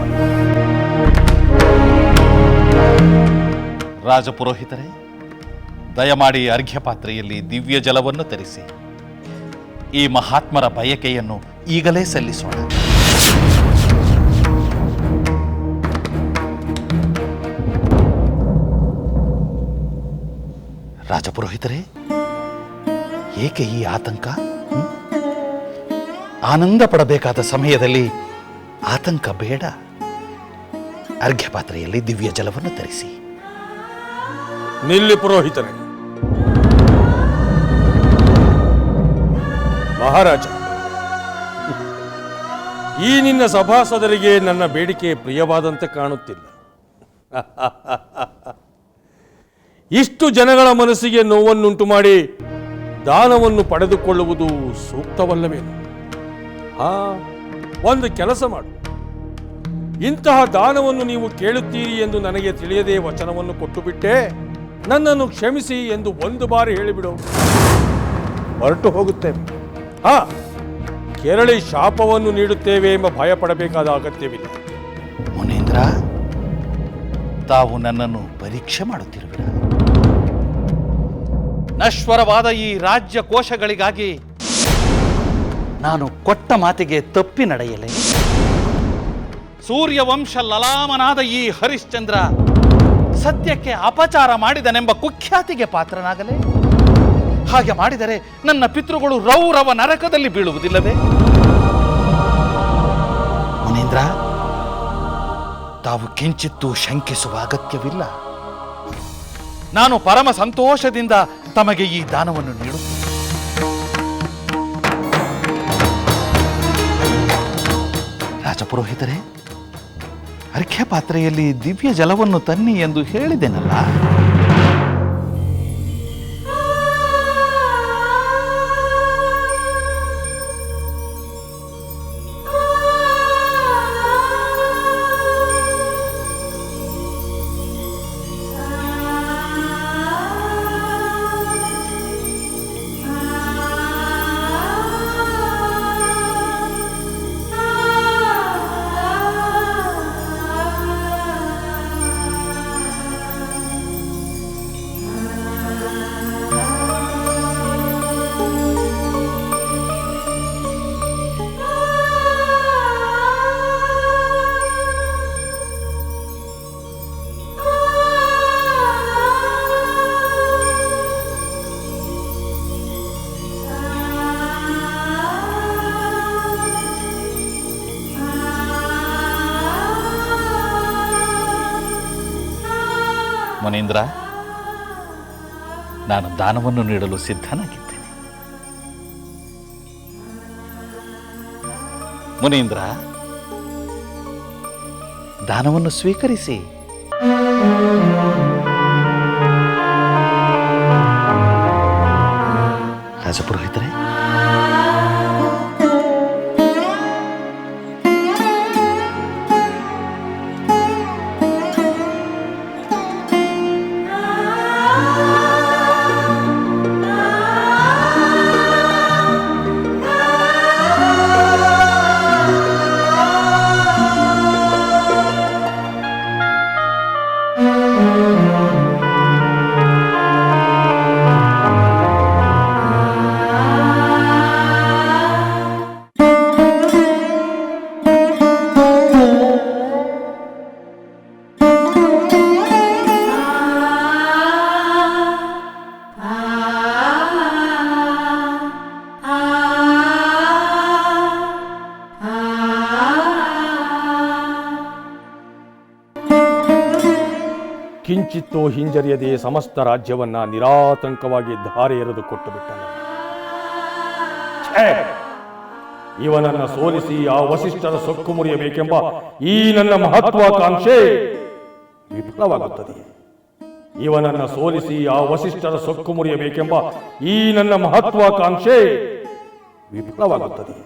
ರಾಜಪುರೋಹಿತರೇ, ದಯಮಾಡಿ ಅರ್ಘ್ಯ ಪಾತ್ರೆಯಲ್ಲಿ ದಿವ್ಯ ಜಲವನ್ನು ತರಿಸಿ ಈ ಮಹಾತ್ಮರ ಬಯಕೆಯನ್ನು ಈಗಲೇ ಸಲ್ಲಿಸೋಣ. ರಾಜಪುರೋಹಿತರೇ, ಏಕೆ ಈ ಆತಂಕ? ಆನಂದ ಪಡಬೇಕಾದ ಸಮಯದಲ್ಲಿ ಆತಂಕ ಬೇಡ. ಅರ್ಘ್ಯ ಪಾತ್ರೆಯಲ್ಲಿ ದಿವ್ಯ ಜಲವನ್ನು ತರಿಸಿ. ನಿಲ್ಲಿ ಪುರೋಹಿತರೇ. ಮಹಾರಾಜ, ಈ ನಿನ್ನ ಸಭಾಸದರಿಗೆ ನನ್ನ ಬೇಡಿಕೆ ಪ್ರಿಯವಾದಂತೆ ಕಾಣುತ್ತಿಲ್ಲ. ಇಷ್ಟು ಜನಗಳ ಮನಸ್ಸಿಗೆ ನೋವನ್ನುಂಟು ಮಾಡಿ ದಾನವನ್ನು ಪಡೆದುಕೊಳ್ಳುವುದು ಸೂಕ್ತವಲ್ಲವೇನು? ಒಂದು ಕೆಲಸ ಮಾಡು. ಇಂತಹ ದಾನವನ್ನು ನೀವು ಕೇಳುತ್ತೀರಿ ಎಂದು ನನಗೆ ತಿಳಿಯದೆ ವಚನವನ್ನು ಕೊಟ್ಟು ಬಿಟ್ಟೆ. ನನ್ನನ್ನು ಕ್ಷಮಿಸಿ ಎಂದು ಒಂದು ಬಾರಿ ಹೇಳಿಬಿಡು, ಹೊರಟು ಹೋಗುತ್ತೇವೆ. ಕೆರಳಿ ಶಾಪವನ್ನು ನೀಡುತ್ತೇವೆ ಎಂಬ ಭಯ ಪಡಬೇಕಾದ ಅಗತ್ಯವಿಲ್ಲ. ಮುನೀಂದ್ರ, ತಾವು ನನ್ನನ್ನು ಪರೀಕ್ಷೆ ಮಾಡುತ್ತಿರುವಿರ? ನಶ್ವರವಾದ ಈ ರಾಜ್ಯ ಕೋಶಗಳಿಗಾಗಿ ನಾನು ಕೊಟ್ಟ ಮಾತಿಗೆ ತಪ್ಪಿ ನಡೆಯಲೇ? ಸೂರ್ಯವಂಶ ಲಲಾಮನಾದ ಈ ಹರಿಶ್ಚಂದ್ರ ಸತ್ಯಕ್ಕೆ ಅಪಚಾರ ಮಾಡಿದನೆಂಬ ಕುಖ್ಯಾತಿಗೆ ಪಾತ್ರನಾಗಲೇ? ಹಾಗೆ ಮಾಡಿದರೆ ನನ್ನ ಪಿತೃಗಳು ರೌರವ ನರಕದಲ್ಲಿ ಬೀಳುವುದಿಲ್ಲವೇ? ಮುನೀಂದ್ರ, ತಾವು ಕಿಂಚಿತ್ತೂ ಶಂಕಿಸುವ ಅಗತ್ಯವಿಲ್ಲ. ನಾನು ಪರಮ ಸಂತೋಷದಿಂದ ತಮಗೆ ಈ ದಾನವನ್ನು ನೀಡುತ್ತೇನೆ. ರಾಜಪುರೋಹಿತರೇ, ಅರ್ಘ್ಯ ಪಾತ್ರೆಯಲ್ಲಿ ದಿವ್ಯ ಜಲವನ್ನು ತನ್ನಿ ಎಂದು ಹೇಳಿದೆನಲ್ಲ. ಮುನೀಂದ್ರ, ನಾನು ದಾನವನ್ನು ನೀಡಲು ಸಿದ್ಧನಾಗಿದ್ದೇನೆ. ಮುನೀಂದ್ರ, ದಾನವನ್ನು ಸ್ವೀಕರಿಸಿ. ರಾಜಪುರೋಹಿತರೇ, ಕಿಂಚಿತ್ತೋ ಹಿಂಜರಿಯದೆ ಸಮಸ್ತ ರಾಜ್ಯವನ್ನ ನಿರಾತಂಕವಾಗಿ ಧಾರೆ ಎರೆದು ಕೊಟ್ಟು ಬಿಟ್ಟನು. ಇವನನ್ನ ಸೋಲಿಸಿ ಆ ವಸಿಷ್ಠರ ಸೊಕ್ಕು ಮುರಿಯಬೇಕೆಂಬ ಈ ನನ್ನ ಮಹತ್ವಾಕಾಂಕ್ಷೆ ವಿಫಲವಾಗುತ್ತದೆ. ಇವನನ್ನ ಸೋಲಿಸಿ ಆ ವಸಿಷ್ಠರ ಸೊಕ್ಕು ಮುರಿಯಬೇಕೆಂಬ ಈ ನನ್ನ ಮಹತ್ವಾಕಾಂಕ್ಷೆ ವಿಫಲವಾಗುತ್ತದೆ.